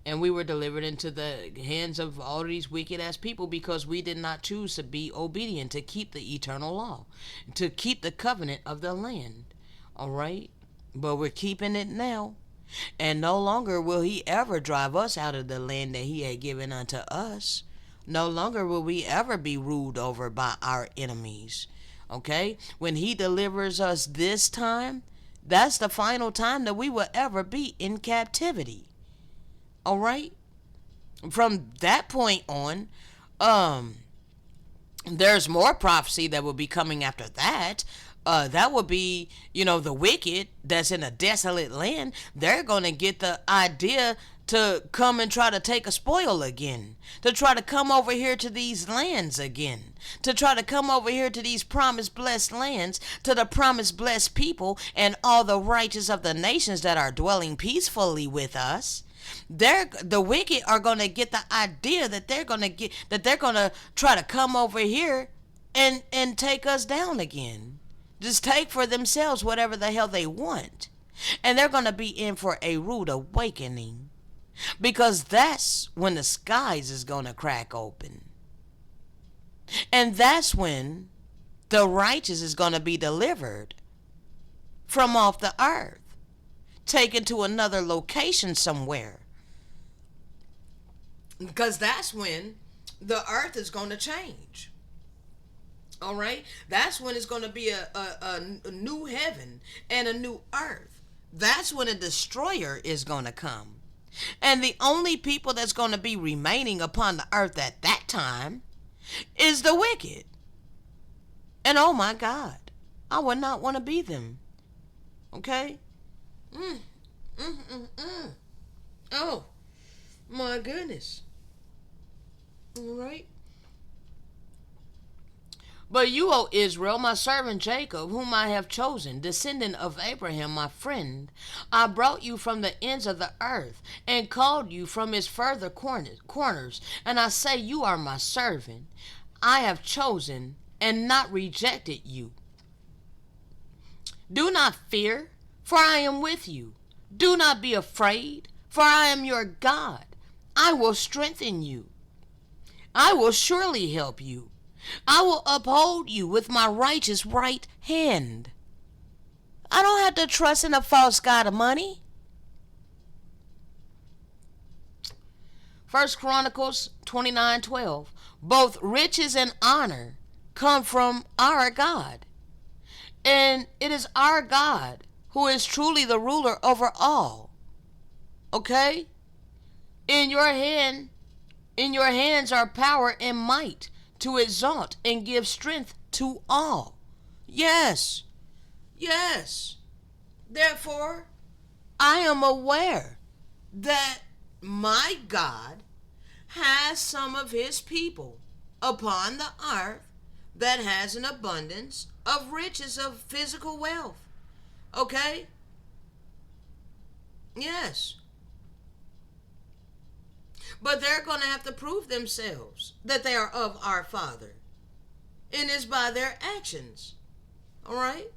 And we were delivered into the hands of all these wicked ass people because we did not choose to be obedient, to keep the eternal law, to keep the covenant of the land. All right? But we're keeping it now. And no longer will he ever drive us out of the land that he had given unto us. No longer will we ever be ruled over by our enemies. Okay? When he delivers us this time, that's the final time that we will ever be in captivity. All right? From that point on, there's more prophecy that will be coming after that. That would be, the wicked that's in a desolate land. They're going to get the idea to come and try to take a spoil again, to try to come over here to these lands again, to try to come over here to these promised blessed lands, to the promised blessed people and all the righteous of the nations that are dwelling peacefully with us. The wicked are going to get the idea that they're going to try to come over here and take us down again. Just take for themselves whatever the hell they want. And they're going to be in for a rude awakening. Because that's when the skies is going to crack open. And that's when the righteous is going to be delivered from off the earth. Taken to another location somewhere. Because that's when the earth is going to change. All right, that's when it's going to be a new heaven and a new earth. That's when a destroyer is going to come. And the only people that's going to be remaining upon the earth at that time is the wicked. And oh my God, I would not want to be them. Okay? Mm, mm, mm, mm. Oh, my goodness. All right. But you, O Israel, my servant Jacob, whom I have chosen, descendant of Abraham, my friend, I brought you from the ends of the earth, and called you from its further corners. And I say, you are my servant. I have chosen and not rejected you. Do not fear, for I am with you. Do not be afraid, for I am your God. I will strengthen you. I will surely help you. I will uphold you with my righteous right hand. I don't have to trust in a false god of money. 1 Chronicles 29:12. Both riches and honor come from our God. And it is our God who is truly the ruler over all. Okay? In your hands are power and might to exalt and give strength to all. Yes. Yes. Therefore, I am aware that my God has some of his people upon the earth that has an abundance of riches of physical wealth. Okay? Yes. But they're going to have to prove themselves that they are of our Father. And it's by their actions. All right?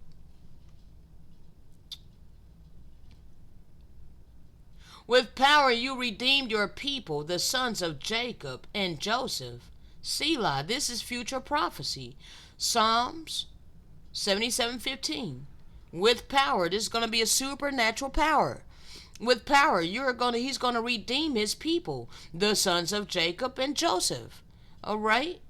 With power you redeemed your people, the sons of Jacob and Joseph. Selah, this is future prophecy. Psalms 77:15. With power, this is going to be a supernatural power. With power, he's going to redeem his people, the sons of Jacob and Joseph. All right?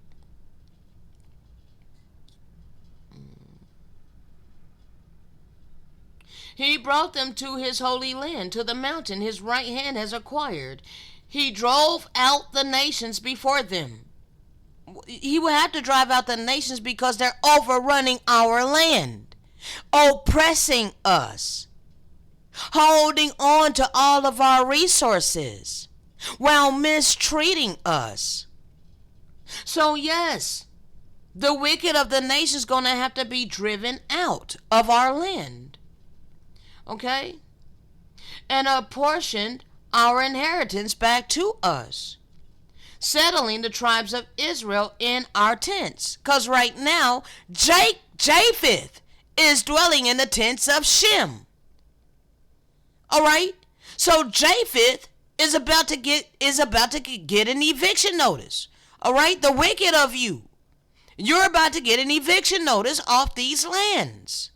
He brought them to his holy land, to the mountain his right hand has acquired. He drove out the nations before them. He will have to drive out the nations because they're overrunning our land, oppressing us, holding on to all of our resources while mistreating us. So yes, the wicked of the nation is going to have to be driven out of our land. Okay? And apportioned our inheritance back to us, settling the tribes of Israel in our tents. Because right now, Japheth is dwelling in the tents of Shem. All right? So Japheth is about to get an eviction notice. All right? The wicked of you, you're about to get an eviction notice off these lands.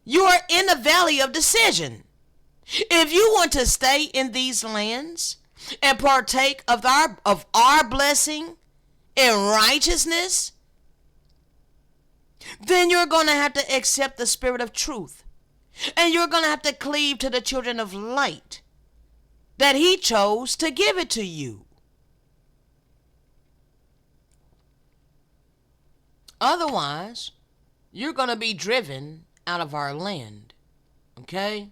You are in the valley of decision. If you want to stay in these lands and partake of our blessing and righteousness, then you're going to have to accept the spirit of truth. And you're going to have to cleave to the children of light that he chose to give it to you. Otherwise, you're going to be driven out of our land. Okay?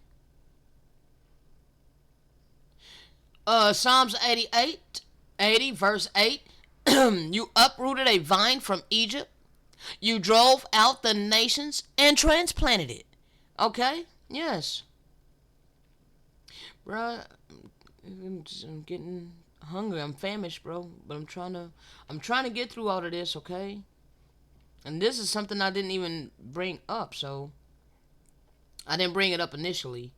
Psalms 80 verse 8. You uprooted a vine from Egypt. You drove out the nations and transplanted it. Okay? Yes. Bro, I'm getting hungry. I'm famished, bro. But I'm trying to get through all of this, okay? And this is something I didn't even bring up, so I didn't bring it up initially.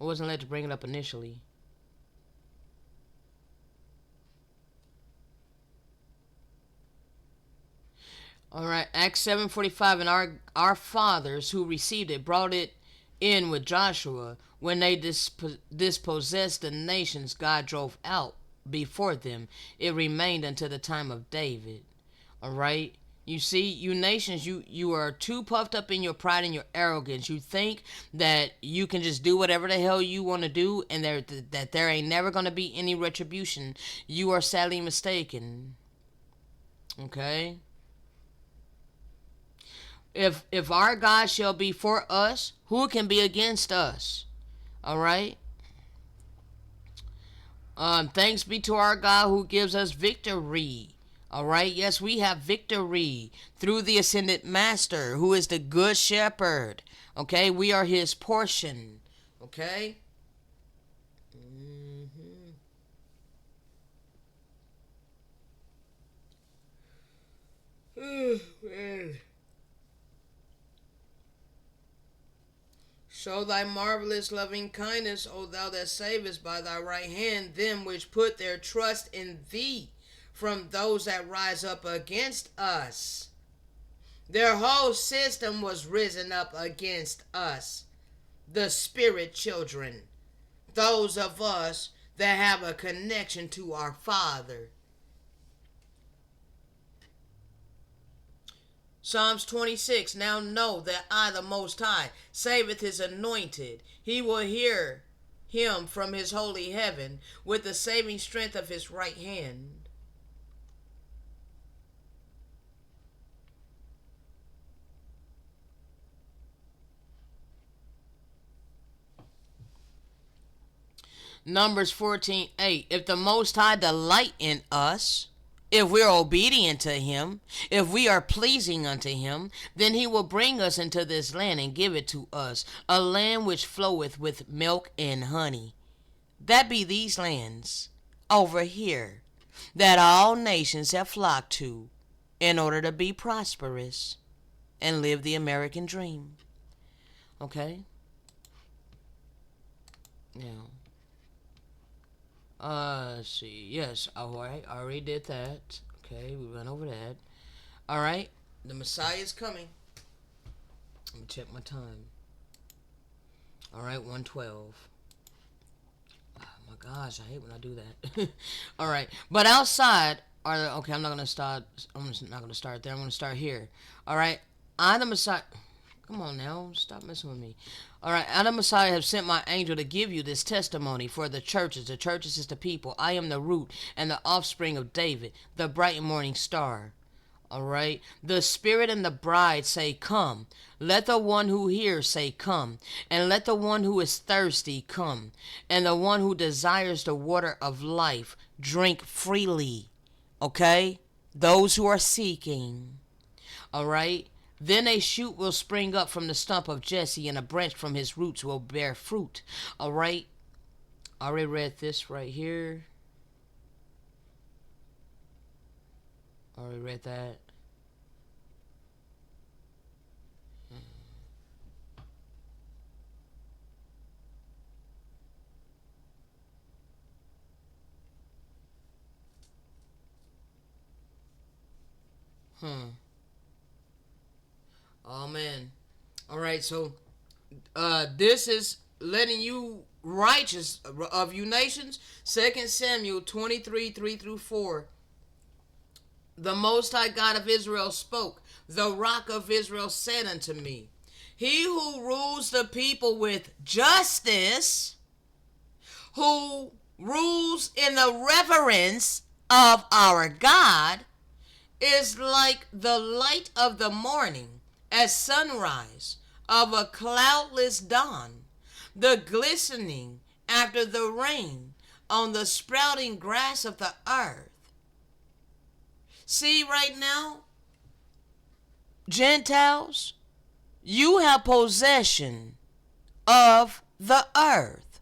I wasn't led to bring it up initially. All right, Acts 7:45, and our fathers who received it brought it in with Joshua when they dispossessed the nations God drove out before them. It remained until the time of David. All right. You see, you nations, you are too puffed up in your pride and your arrogance. You think that you can just do whatever the hell you want to do, and that there ain't never going to be any retribution. You are sadly mistaken. Okay? If our God shall be for us, who can be against us? All right? Thanks be to our God who gives us victory. All right. Yes, we have victory through the ascended master who is the good shepherd. Okay. We are his portion. Okay. Oh, man. Show thy marvelous loving kindness, O thou that savest by thy right hand them which put their trust in thee, from those that rise up against us. Their whole system was risen up against us, the spirit children, those of us that have a connection to our Father. Psalms 26, now know that I, the Most High, saveth his anointed. He will hear him from his holy heaven with the saving strength of his right hand. Numbers 14:8. If the Most High delight in us, if we're obedient to him, if we are pleasing unto him, then he will bring us into this land and give it to us, a land which floweth with milk and honey. That be these lands over here that all nations have flocked to in order to be prosperous and live the American dream. Okay? Yeah. Let's see. Yes, alright. I already did that. Okay, we went over that. Alright, the Messiah is coming. Let me check my time. Alright, 1:12. Oh my gosh, I hate when I do that. Alright, but outside are the, okay, I'm not gonna start there. I'm gonna start here. Alright, I the Messiah. Come on now, stop messing with me. Alright, I the Messiah have sent my angel to give you this testimony for the churches. The churches is the people. I am the root and the offspring of David, the bright morning star. Alright, the Spirit and the bride say, come. Let the one who hears say, come. And let the one who is thirsty come. And the one who desires the water of life drink freely. Okay, those who are seeking. Alright. Then a shoot will spring up from the stump of Jesse, and a branch from his roots will bear fruit. All right. I already read this right here. I already read that. Oh man. All right, so this is letting you righteous of you nations. 2 Samuel 23, 3-4. The Most High God of Israel spoke. The Rock of Israel said unto me, he who rules the people with justice, who rules in the reverence of our God, is like the light of the morning, as sunrise of a cloudless dawn, the glistening after the rain on the sprouting grass of the earth. See right now, Gentiles, you have possession of the earth.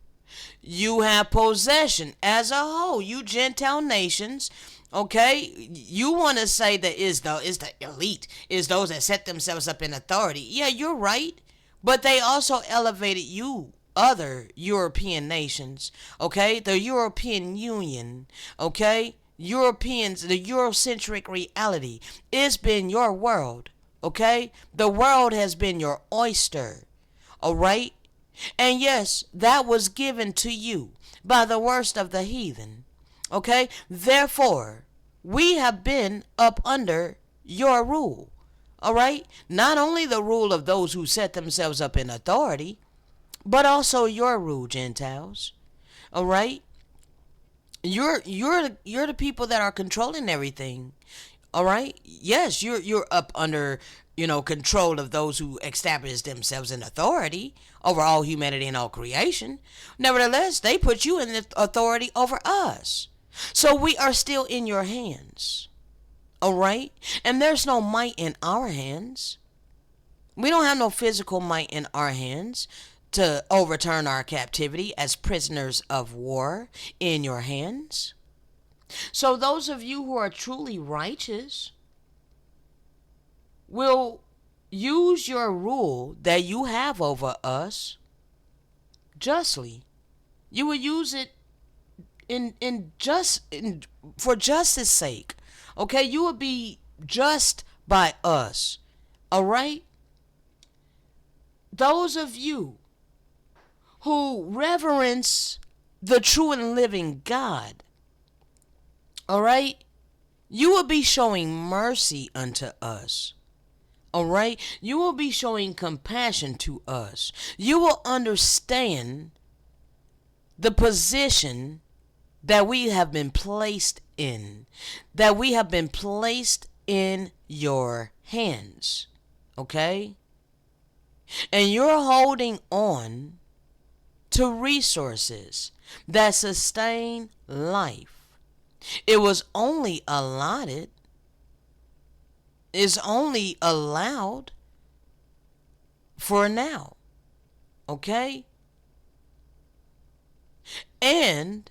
You have possession as a whole, you Gentile nations. Okay, you want to say that is the elite, is those that set themselves up in authority. Yeah, you're right. But they also elevated you, other European nations. Okay, the European Union. Okay, Europeans, the Eurocentric reality. It's been your world. Okay, the world has been your oyster. All right, and yes, that was given to you by the worst of the heathen. Okay? Therefore, we have been up under your rule. All right? Not only the rule of those who set themselves up in authority, but also your rule, Gentiles. All right? You're the people that are controlling everything. All right? Yes, you're up under, control of those who establish themselves in authority over all humanity and all creation. Nevertheless, they put you in the authority over us. So we are still in your hands. All right? And there's no might in our hands. We don't have no physical might in our hands to overturn our captivity as prisoners of war in your hands. So those of you who are truly righteous will use your rule that you have over us justly. You will use it for justice sake. Okay, you will be just by us. All right? Those of you who reverence the true and living God, all right, you will be showing mercy unto us. All right, you will be showing compassion to us. You will understand the position that we have been placed in, that we have been placed in your hands. Okay? And you're holding on to resources that sustain life. It was only allotted, is only allowed for now. Okay? And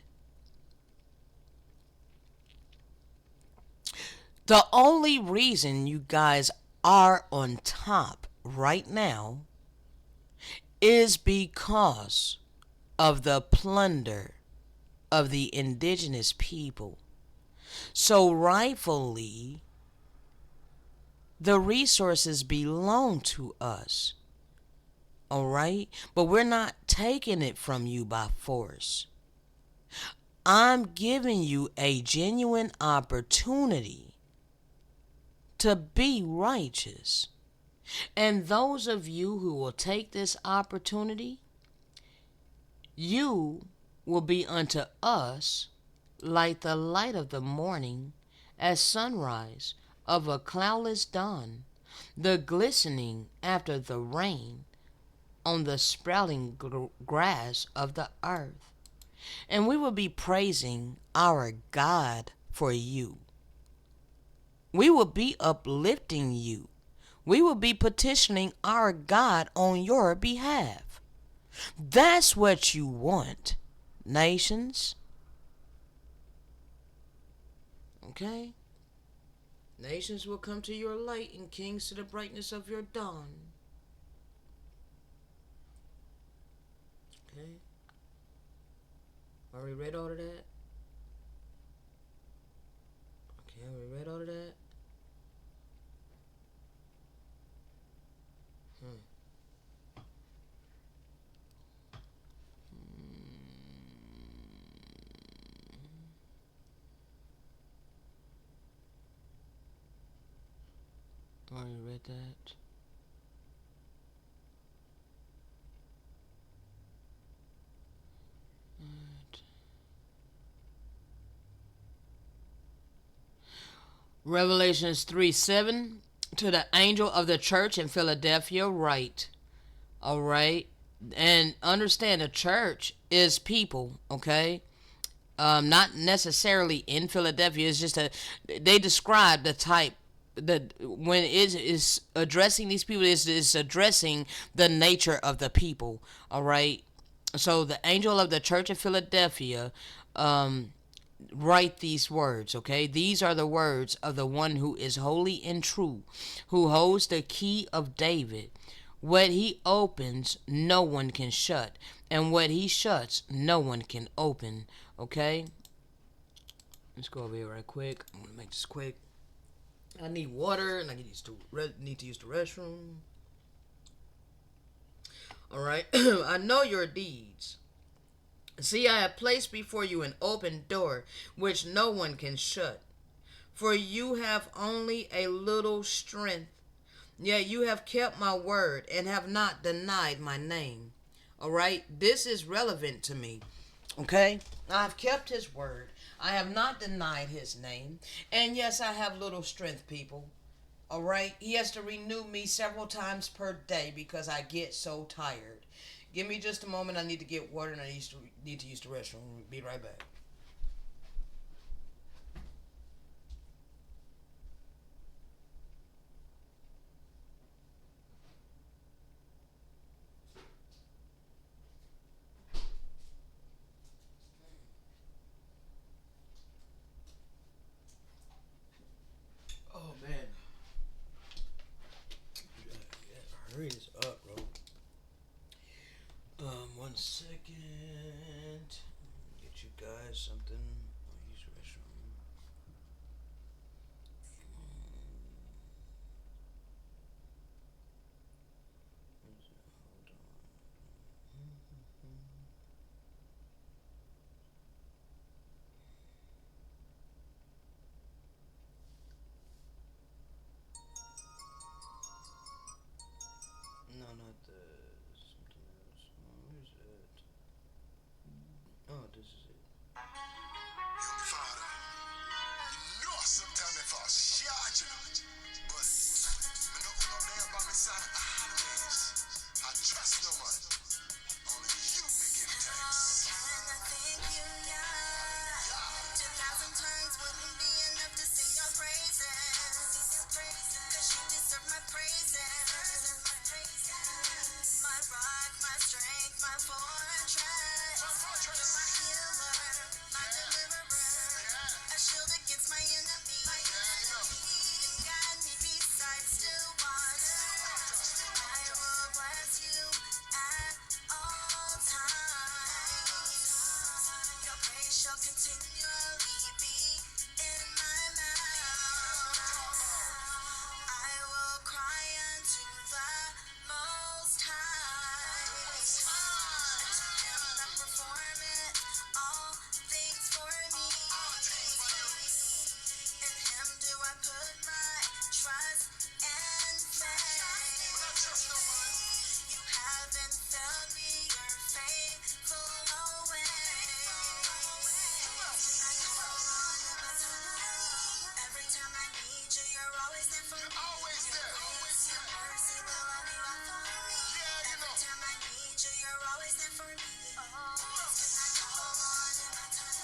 the only reason you guys are on top right now is because of the plunder of the indigenous people. So rightfully, the resources belong to us. All right? But we're not taking it from you by force. I'm giving you a genuine opportunity to be righteous. And those of you who will take this opportunity, you will be unto us like the light of the morning as sunrise of a cloudless dawn, the glistening after the rain on the sprouting grass of the earth. And we will be praising our God for you. We will be uplifting you. We will be petitioning our God on your behalf. That's what you want, nations. Okay? Nations will come to your light and kings to the brightness of your dawn. Okay? Already read all of that? Okay, we read all of that? Already read that? Revelations 3:7, to the angel of the church in Philadelphia write. All right? And understand the church is people, okay? Not necessarily in Philadelphia. It's just they describe the type that when it is addressing these people, is addressing the nature of the people. All right? So the angel of the church of Philadelphia, write these words, okay? These are the words of the one who is holy and true, who holds the key of David. What he opens, no one can shut, and what he shuts, no one can open, okay? Let's go over here right quick. I'm gonna make this quick. I need water, and I need to use the restroom. All right. I know your deeds. See, I have placed before you an open door which no one can shut. For you have only a little strength, yet you have kept my word and have not denied my name. All right, this is relevant to me. Okay, I've kept his word. I have not denied his name. And yes, I have little strength, people. All right, he has to renew me several times per day because I get so tired. Give me just a moment. I need to get water and I need to use the restroom. Be right back. Oh man, hurry this up, bro. 1 second. Get you guys something. I'll use the restroom. Hold on. No, not this. Something else. Oh, where's that? Oh, this is it. Young father, you know sometimes if I shot you, but I know who I'm there by my side. I trust no man. Only you may give thanks. And I think you know 2,000 tongues wouldn't be enough to sing your praises. Cause you deserve my praises. My rock, my strength, my fortress. You're my healer, my deliverer. A shield against my enemy. Lead and guide me beside still waters. I will bless you at all times. Your praise shall continually be in my mouth. I will cry unto the Most High. To Him that performeth all things for me. In Him do I put my trust and faith. You haven't failed me, you're faithful always. Every time I need you, you're always there for me. Always there. Always there. Mercy, the love you have for me. Every time I need you, you're always there for me. Can I call on in my time?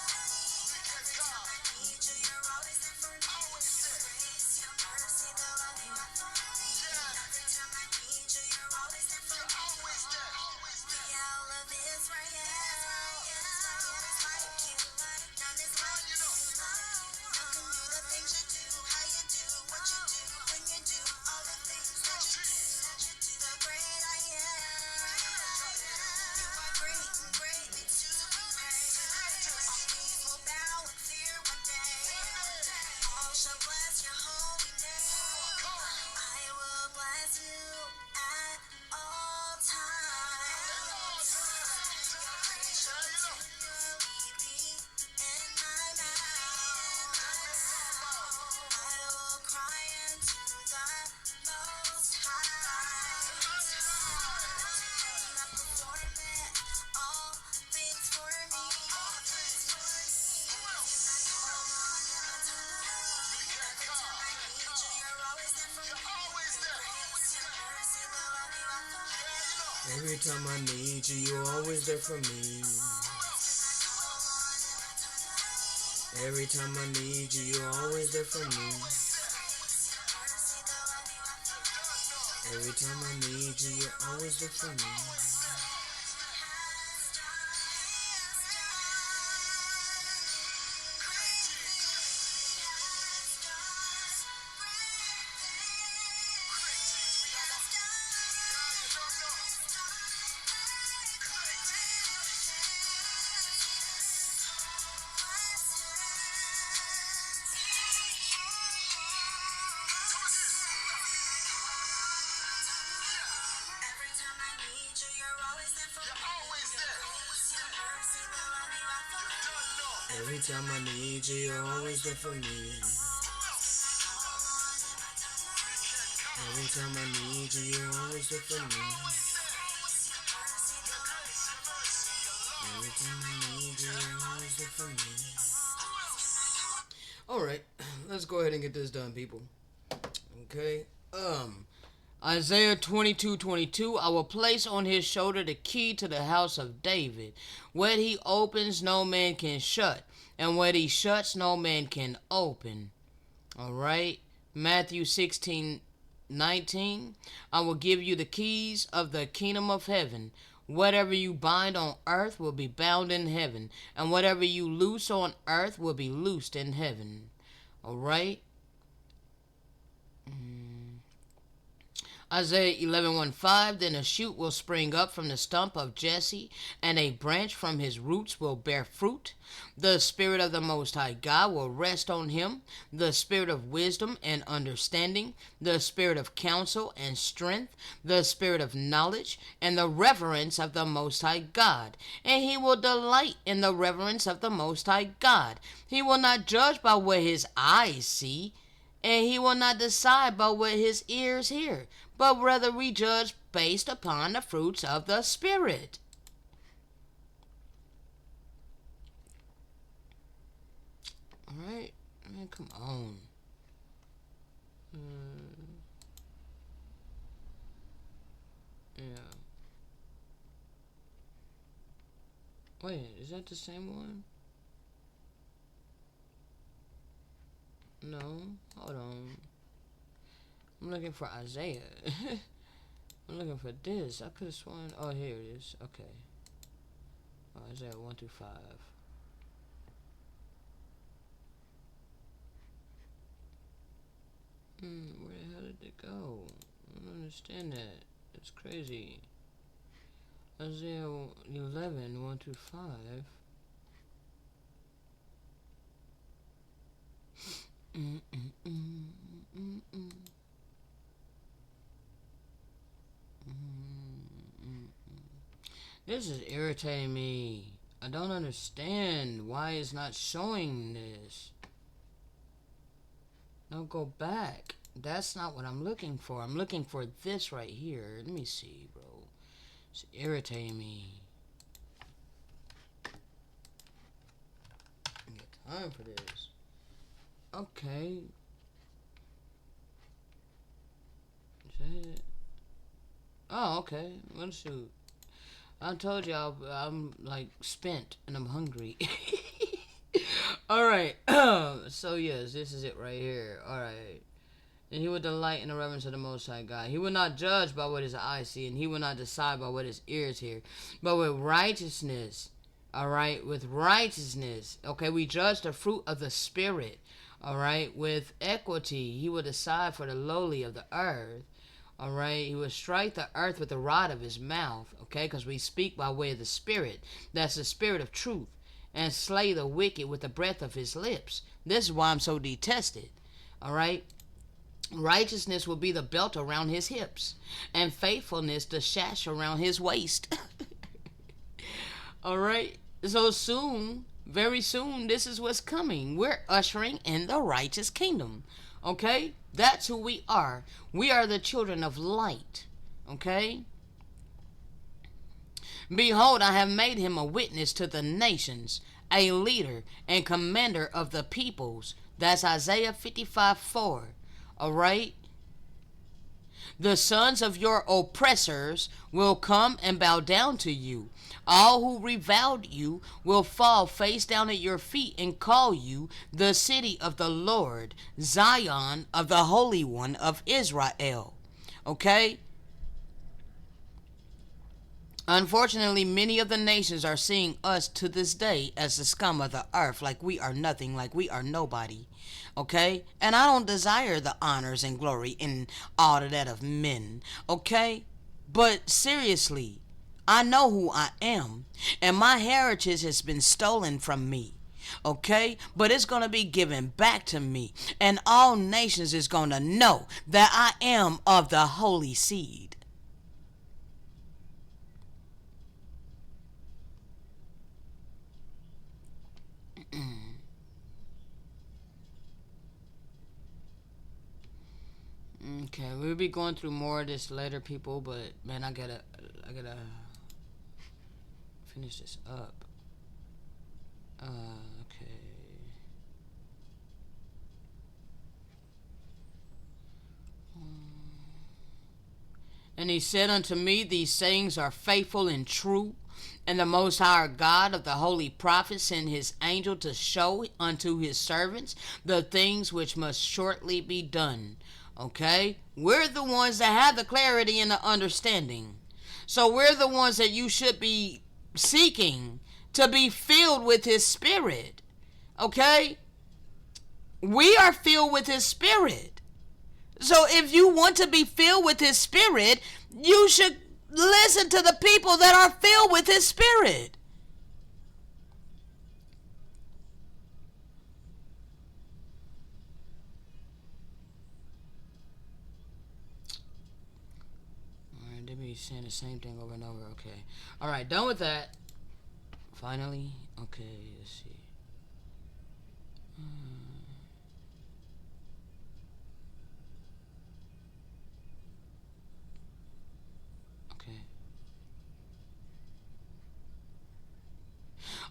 Every time I need you, you're always there for me. Your grace, your mercy, the love you have for me. Every time I need you, you're always there for me. Always there. The owl of Israel. None is like you. None is like you. None can do the things you do, how you do, what you do, when you do, all the things that you do. To the great I am. You are great and greatly to be praised. All knees will bow in fear one day. All shall bless your holy name. I will bless you at all times. Your praise shall continually be in my mouth. I will cry unto the Most High. That performeth all things for me. Every time I need you, you're always there for me. Grace, your mercy, the love you have for me. Every time I need you, you're always there for me. Every time I need you, you're always there for me. Every time I need you, you're always there for me. Every time I need you, you're Every time I need you, you're always there for me. Every time I need you, you're always there for me. Every time I need you, you're always there for me. Alright, let's go ahead and get this done, people. Okay. Isaiah 22:22, I will place on his shoulder the key to the house of David. What he opens, no man can shut, and what he shuts, no man can open. Alright. Matthew 16:19, I will give you the keys of the kingdom of heaven. Whatever you bind on earth will be bound in heaven, and whatever you loose on earth will be loosed in heaven. Alright. Isaiah 11:5, then a shoot will spring up from the stump of Jesse, and a branch from his roots will bear fruit. The Spirit of the Most High God will rest on him, the Spirit of wisdom and understanding, the Spirit of counsel and strength, the Spirit of knowledge, and the reverence of the Most High God. And he will delight in the reverence of the Most High God. He will not judge by what his eyes see, and he will not decide by what his ears hear, but rather we judge based upon the fruits of the Spirit. Alright? Man, come on. Yeah. Wait, is that the same one? No. Hold on. I'm looking for Isaiah. I'm looking for this. I could have sworn. Oh, here it is. Okay. Oh, Isaiah 1-5. Where the hell did it go? I don't understand that. It's crazy. Isaiah 11:1-5. This is irritating me. I don't understand why it's not showing this. No, go back. That's not what I'm looking for. I'm looking for this right here. Let me see, bro. It's irritating me. I got time for this. Okay. Is that it? Oh, okay. Well, shoot. I told y'all I'm like spent and I'm hungry. Alright. So yes, this is it right here. Alright. And he will delight in the reverence of the Most High God. He will not judge by what his eyes see, and he will not decide by what his ears hear. But with righteousness, alright, with righteousness, okay, we judge the fruit of the Spirit. Alright, with equity, he will decide for the lowly of the earth. Alright, he will strike the earth with the rod of his mouth, okay, because we speak by way of the Spirit. That's the Spirit of truth. And slay the wicked with the breath of his lips. This is why I'm so detested. Alright, righteousness will be the belt around his hips, and faithfulness the sash around his waist. Alright, so soon, very soon, this is what's coming. We're ushering in the righteous kingdom. Okay? That's who we are. We are the children of light. Okay? Behold, I have made him a witness to the nations, a leader and commander of the peoples. That's Isaiah 55:4. Alright? The sons of your oppressors will come and bow down to you. All who reviled you will fall face down at your feet and call you the city of the Lord, Zion of the Holy One of Israel. Okay? Unfortunately, many of the nations are seeing us to this day as the scum of the earth, like we are nothing, like we are nobody. Okay? And I don't desire the honors and glory and all of that of men. Okay? But seriously, I know who I am, and my heritage has been stolen from me. Okay? But it's going to be given back to me, and all nations is going to know that I am of the holy seed. Okay, we'll be going through more of this later, people. But man, I gotta finish this up. Okay. And he said unto me, these sayings are faithful and true. And the Most High God of the holy prophets sent his angel to show unto his servants the things which must shortly be done. Okay? We're the ones that have the clarity and the understanding. So we're the ones that you should be seeking to be filled with his spirit. Okay? We are filled with his spirit. So if you want to be filled with his spirit, you should listen to the people that are filled with his spirit. All right, they be saying the same thing over and over. Okay. All right, done with that. Finally. Okay, let's see. Okay.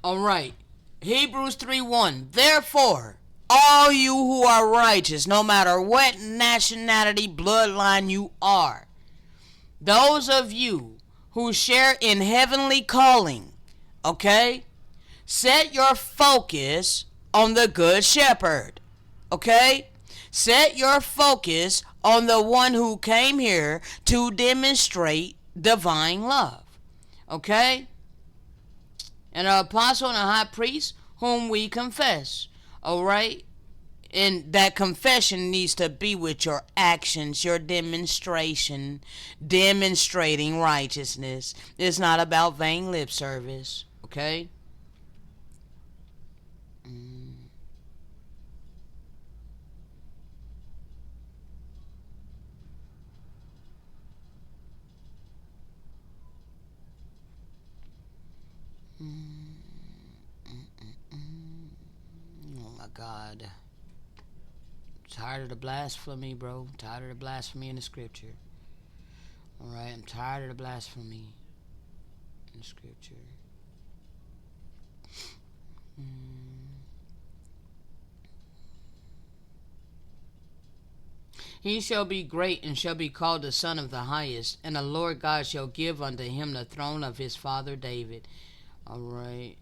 All right. Hebrews 3:1. Therefore, all you who are righteous, no matter what nationality, bloodline you are, those of you who share in heavenly calling, okay, set your focus on the good shepherd, okay? Set your focus on the one who came here to demonstrate divine love, okay? And an apostle and a high priest whom we confess, all right? And that confession needs to be with your actions, your demonstration, demonstrating righteousness. It's not about vain lip service, okay? Oh my God. Tired of the blasphemy, bro. Tired of the blasphemy in the scripture. Alright, I'm tired of the blasphemy in the scripture. He shall be great and shall be called the Son of the Highest, and the Lord God shall give unto him the throne of his father David. Alright.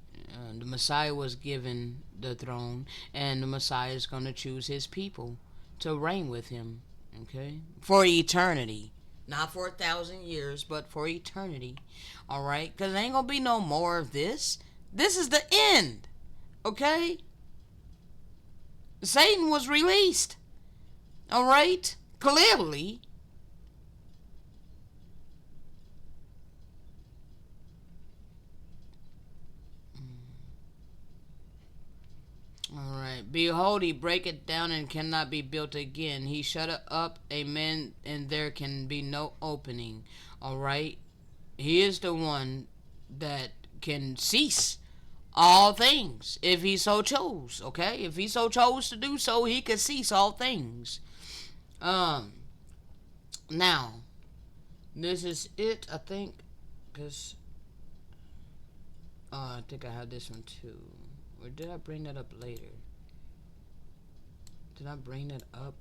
The Messiah was given the throne, and the Messiah is going to choose his people to reign with him, okay, for eternity. Not for 1,000 years, but for eternity. Alright? Because there ain't going to be no more of this. This is the end, okay? Satan was released, alright? Clearly. Alright. Behold, he breaketh down and cannot be built again. He shut up, amen, and there can be no opening. Alright. He is the one that can cease all things if he so chose. Okay? If he so chose to do so, he could cease all things. Now, this is it, I think, because I think I have this one too. Or did I bring that up later? Did I bring that up?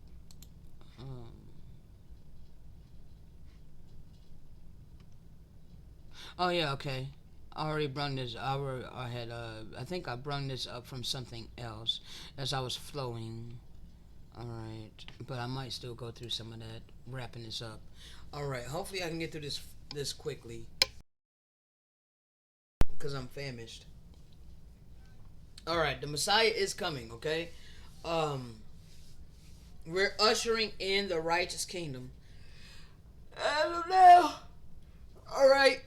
Oh yeah, okay. I already brung this. I had. I think I brung this up from something else as I was flowing. All right, but I might still go through some of that. Wrapping this up. All right. Hopefully, I can get through this quickly because I'm famished. All right, the Messiah is coming. Okay, we're ushering in the righteous kingdom. I don't know. All right.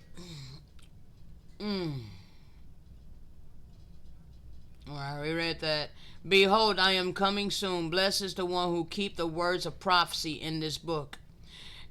Alright, we read that. Behold, I am coming soon. Blessed is the one who keep the words of prophecy in this book.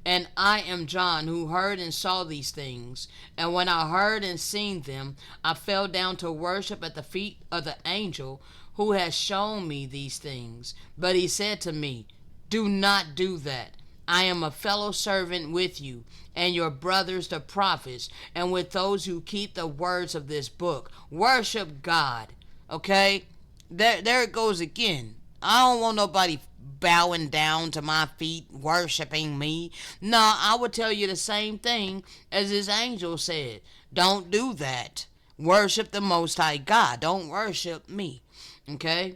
And I am John, who heard and saw these things. And when I heard and seen them, I fell down to worship at the feet of the angel who has shown me these things. But he said to me, do not do that. I am a fellow servant with you and your brothers the prophets, and with those who keep the words of this book. Worship God. Okay? There it goes again. I don't want nobody bowing down to my feet, worshiping me. No, I would tell you the same thing as this angel said. Don't do that. Worship the Most High God. Don't worship me. Okay?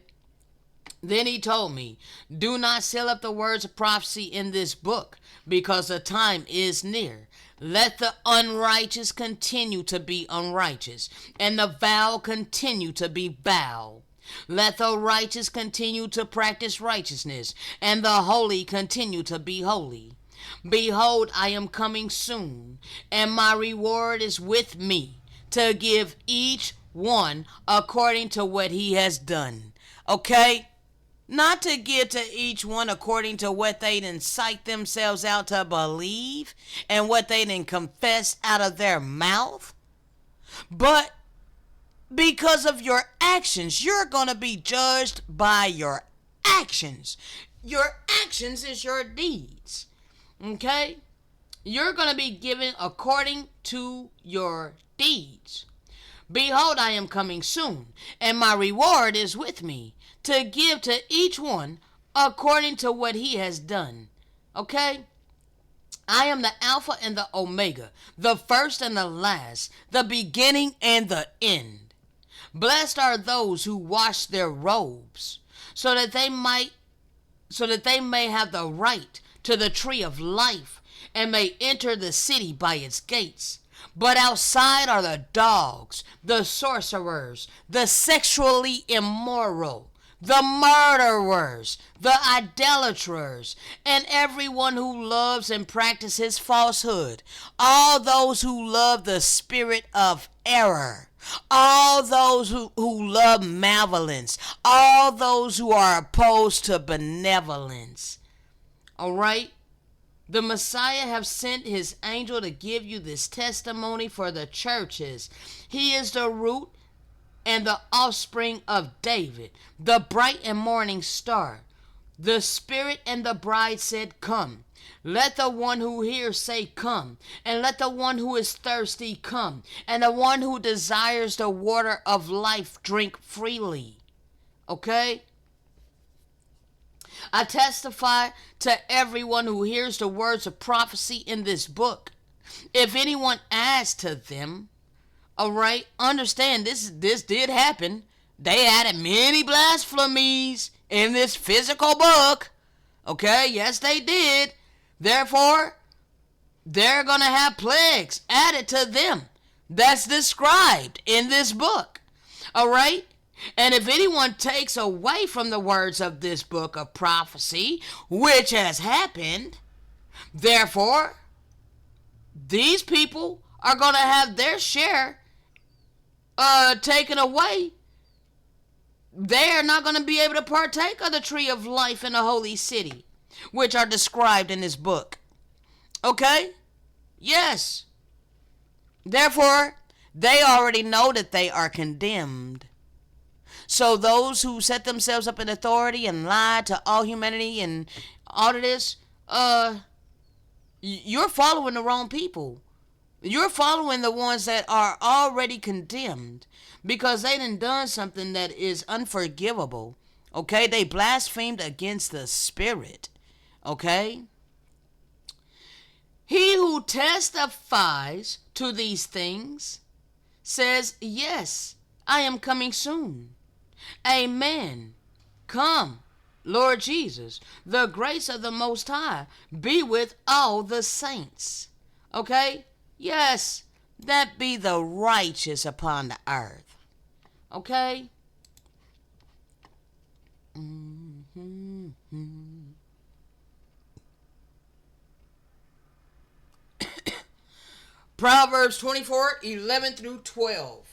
Then he told me, do not seal up the words of prophecy in this book, because the time is near. Let the unrighteous continue to be unrighteous, and the vile continue to be vile. Let the righteous continue to practice righteousness, and the holy continue to be holy. Behold, I am coming soon, and my reward is with me, to give each one according to what he has done. Okay? Not to give to each one according to what they done psych themselves out to believe and what they done confess out of their mouth, but because of your actions. You're going to be judged by your actions. Your actions is your deeds. Okay? You're going to be given according to your deeds. Behold, I am coming soon, and my reward is with me, to give to each one according to what he has done. Okay? I am the Alpha and the Omega, the first and the last, the beginning and the end. Blessed are those who wash their robes, so that they may have the right to the tree of life, and may enter the city by its gates. But outside are the dogs, the sorcerers, the sexually immoral, the murderers, the idolaters, and everyone who loves and practices falsehood. All those who love the spirit of error. All those who love malevolence. All those who are opposed to benevolence. All right? The Messiah have sent his angel to give you this testimony for the churches. He is the root and the offspring of David, the bright and morning star. The Spirit and the bride said, come. Let the one who hears say, come. And let the one who is thirsty come. And the one who desires the water of life drink freely. Okay? I testify to everyone who hears the words of prophecy in this book. If anyone adds to them, all right, understand this did happen. They added many blasphemies in this physical book. Okay, yes they did. Therefore, they're going to have plagues added to them. That's described in this book. All right? And if anyone takes away from the words of this book of prophecy, which has happened, therefore, these people are going to have their share taken away. They are not going to be able to partake of the tree of life in the holy city, which are described in this book. Okay? Yes. Therefore, they already know that they are condemned. So those who set themselves up in authority and lie to all humanity and all of this, you're following the wrong people. You're following the ones that are already condemned because they done something that is unforgivable. Okay? They blasphemed against the Spirit. Okay? He who testifies to these things says, yes, I am coming soon. Amen. Come, Lord Jesus. The grace of the Most High be with all the saints. Okay? Yes, that be the righteous upon the earth. Okay? Proverbs 24:11 through 12.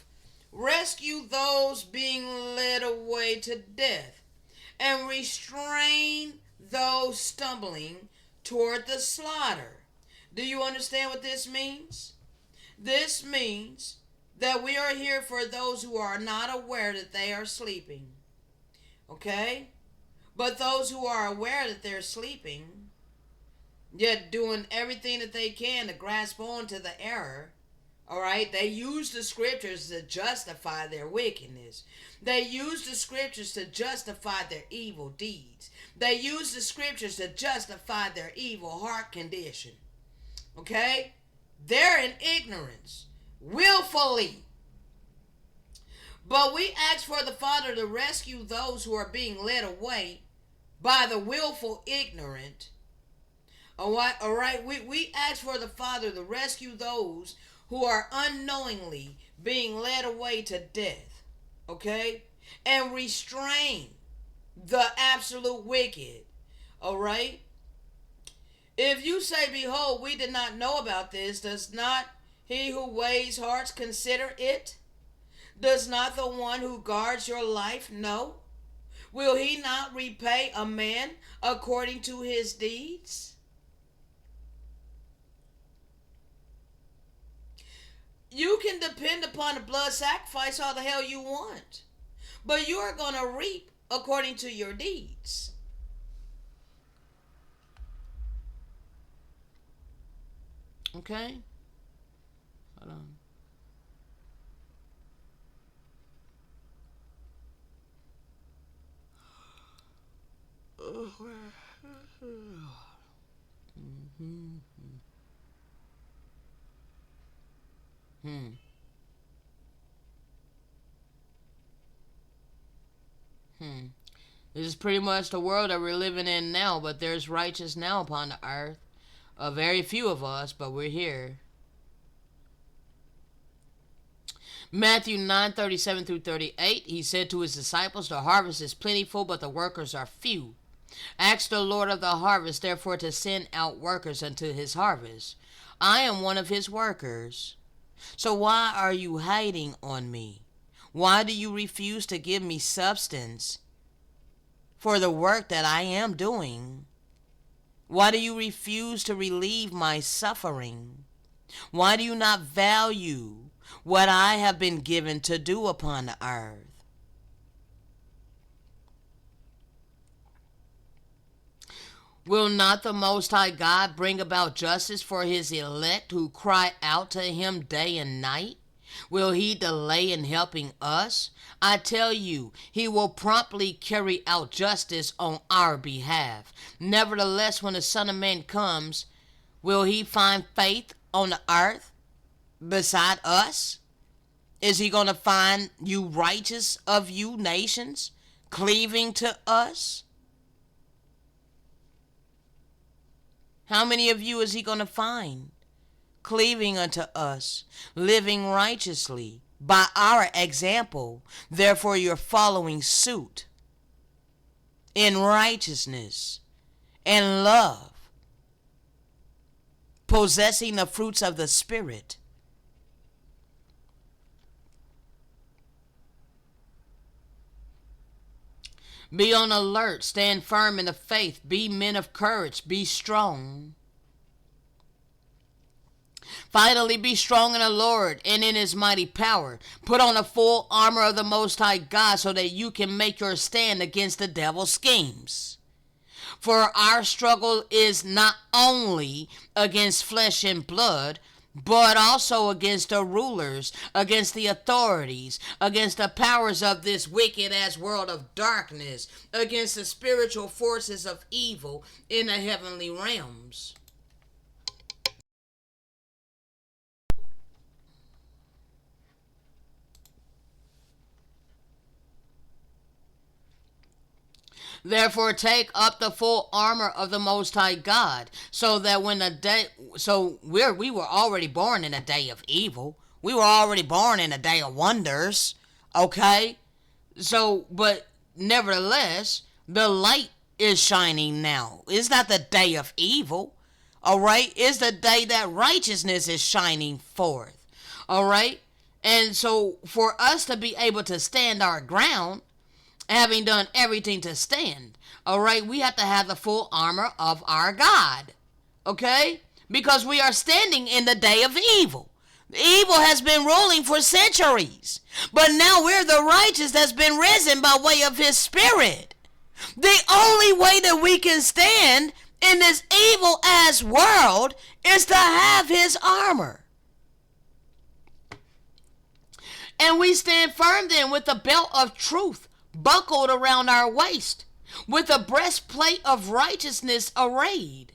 Rescue those being led away to death, and restrain those stumbling toward the slaughter. Do you understand what this means? This means that we are here for those who are not aware that they are sleeping. Okay? But those who are aware that they're sleeping, yet doing everything that they can to grasp on to the error. All right, they use the scriptures to justify their wickedness. They use the scriptures to justify their evil deeds. They use the scriptures to justify their evil heart condition. Okay? They're in ignorance, willfully. But we ask for the Father to rescue those who are being led away by the willful ignorant. All right. We ask for the Father to rescue those who are unknowingly being led away to death. Okay? And restrain the absolute wicked. All right? If you say, behold, we did not know about this, does not he who weighs hearts consider it? Does not the one who guards your life know? Will he not repay a man according to his deeds? You can depend upon the blood sacrifice all the hell you want, but you are going to reap according to your deeds. Okay? Hold on. This is pretty much the world that we're living in now, but there's righteous now upon the earth. Very few of us, but we're here. Matthew 9:37 through 38, he said to his disciples, the harvest is plentiful, but the workers are few. Ask the Lord of the harvest, therefore, to send out workers unto his harvest. I am one of his workers. So why are you hating on me? Why do you refuse to give me substance for the work that I am doing? Why do you refuse to relieve my suffering? Why do you not value what I have been given to do upon the earth? Will not the Most High God bring about justice for his elect who cry out to him day and night? Will he delay in helping us? I tell you, he will promptly carry out justice on our behalf. Nevertheless, when the Son of Man comes, will he find faith on the earth beside us? Is he going to find you righteous of you nations, cleaving to us? How many of you is he going to find cleaving unto us, living righteously by our example? Therefore you're following suit in righteousness and love, possessing the fruits of the Spirit. Be on alert, stand firm in the faith, be men of courage, be strong. Finally, be strong in the Lord and in his mighty power. Put on the full armor of the Most High God so that you can make your stand against the devil's schemes. For our struggle is not only against flesh and blood, but also against the rulers, against the authorities, against the powers of this wicked ass world of darkness, against the spiritual forces of evil in the heavenly realms. Therefore take up the full armor of the Most High God, so that when the day, we were already born in a day of evil. We were already born in a day of wonders. Okay? So, but nevertheless, the light is shining now. It's not the day of evil. Alright? It's the day that righteousness is shining forth. Alright? And so for us to be able to stand our ground, having done everything to stand, all right, we have to have the full armor of our God, okay? Because we are standing in the day of evil. Evil has been ruling for centuries, but now we're the righteous that's been risen by way of his Spirit. The only way that we can stand in this evil ass world is to have his armor. And we stand firm then with the belt of truth buckled around our waist, with a breastplate of righteousness arrayed,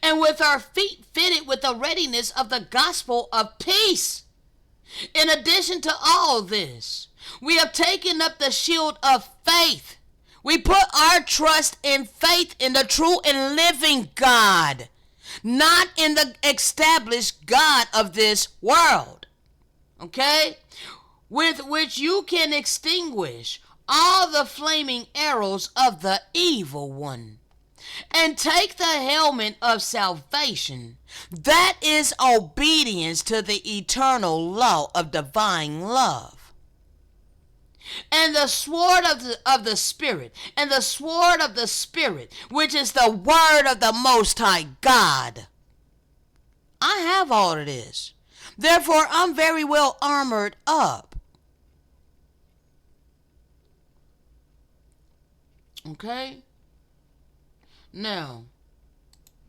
and with our feet fitted with the readiness of the gospel of peace. In addition to all this, we have taken up the shield of faith. We put our trust and faith in the true and living God, not in the established God of this world. Okay? With which you can extinguish all the flaming arrows of the evil one. And take the helmet of salvation. That is obedience to the eternal law of divine love. And the sword of the Spirit. And the sword of the Spirit, which is the word of the Most High God. I have all of this. Therefore, I'm very well armored up. Okay? Now,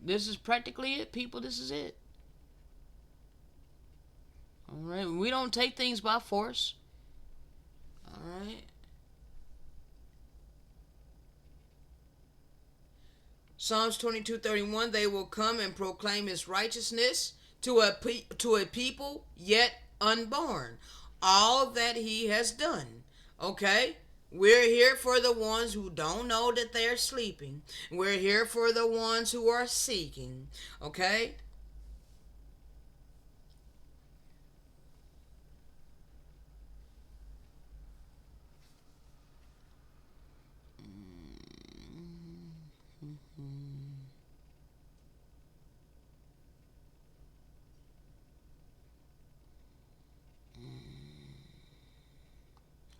this is practically it, people. This is it. Alright? We don't take things by force. Alright? Psalms 22:31, they will come and proclaim his righteousness to a people yet unborn. All that he has done. Okay? We're here for the ones who don't know that they're sleeping. We're here for the ones who are seeking. Okay?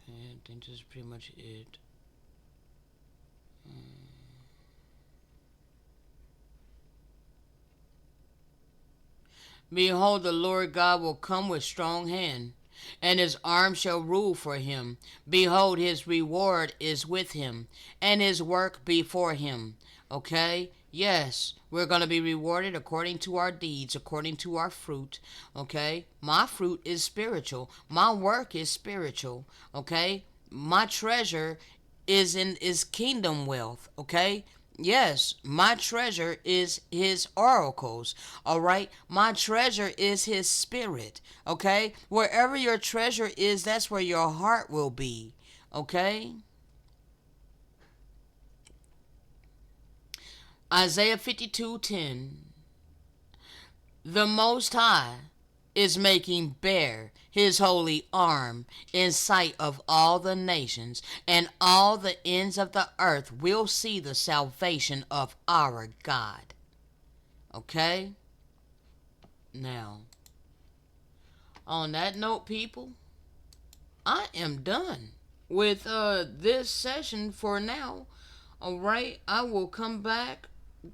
I think this is pretty much it. Behold, the Lord God will come with strong hand, and his arm shall rule for him. Behold, his reward is with him, and his work before him. Okay? Yes, we're going to be rewarded according to our deeds, according to our fruit. Okay? My fruit is spiritual. My work is spiritual. Okay? My treasure is kingdom wealth. Okay? Yes, my treasure is his oracles. All right? My treasure is his spirit. Okay? Wherever your treasure is, that's where your heart will be. Okay? Isaiah 52:10. The Most High is making bare his holy arm in sight of all the nations, and all the ends of the earth will see the salvation of our God. Okay? Now, on that note, people, I am done with this session for now. All right, I will come back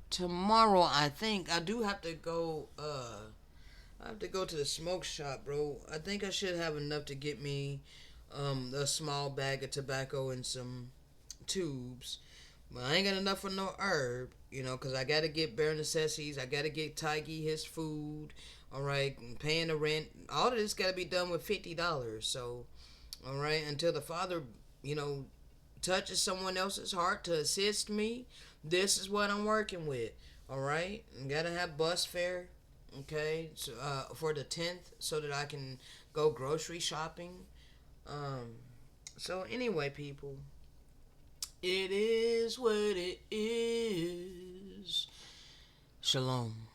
tomorrow. I think I do have to go I have to go to the smoke shop, bro. I think I should have enough to get me a small bag of tobacco and some tubes. But I ain't got enough for no herb, because I got to get bare necessities. I got to get Tiggy his food, all right, and paying the rent. All of this got to be done with $50. So, all right, until the Father, touches someone else's heart to assist me, this is what I'm working with, all right? I got to have bus fare. Okay, so for the 10th, so that I can go grocery shopping. So anyway, people, it is what it is. Shalom.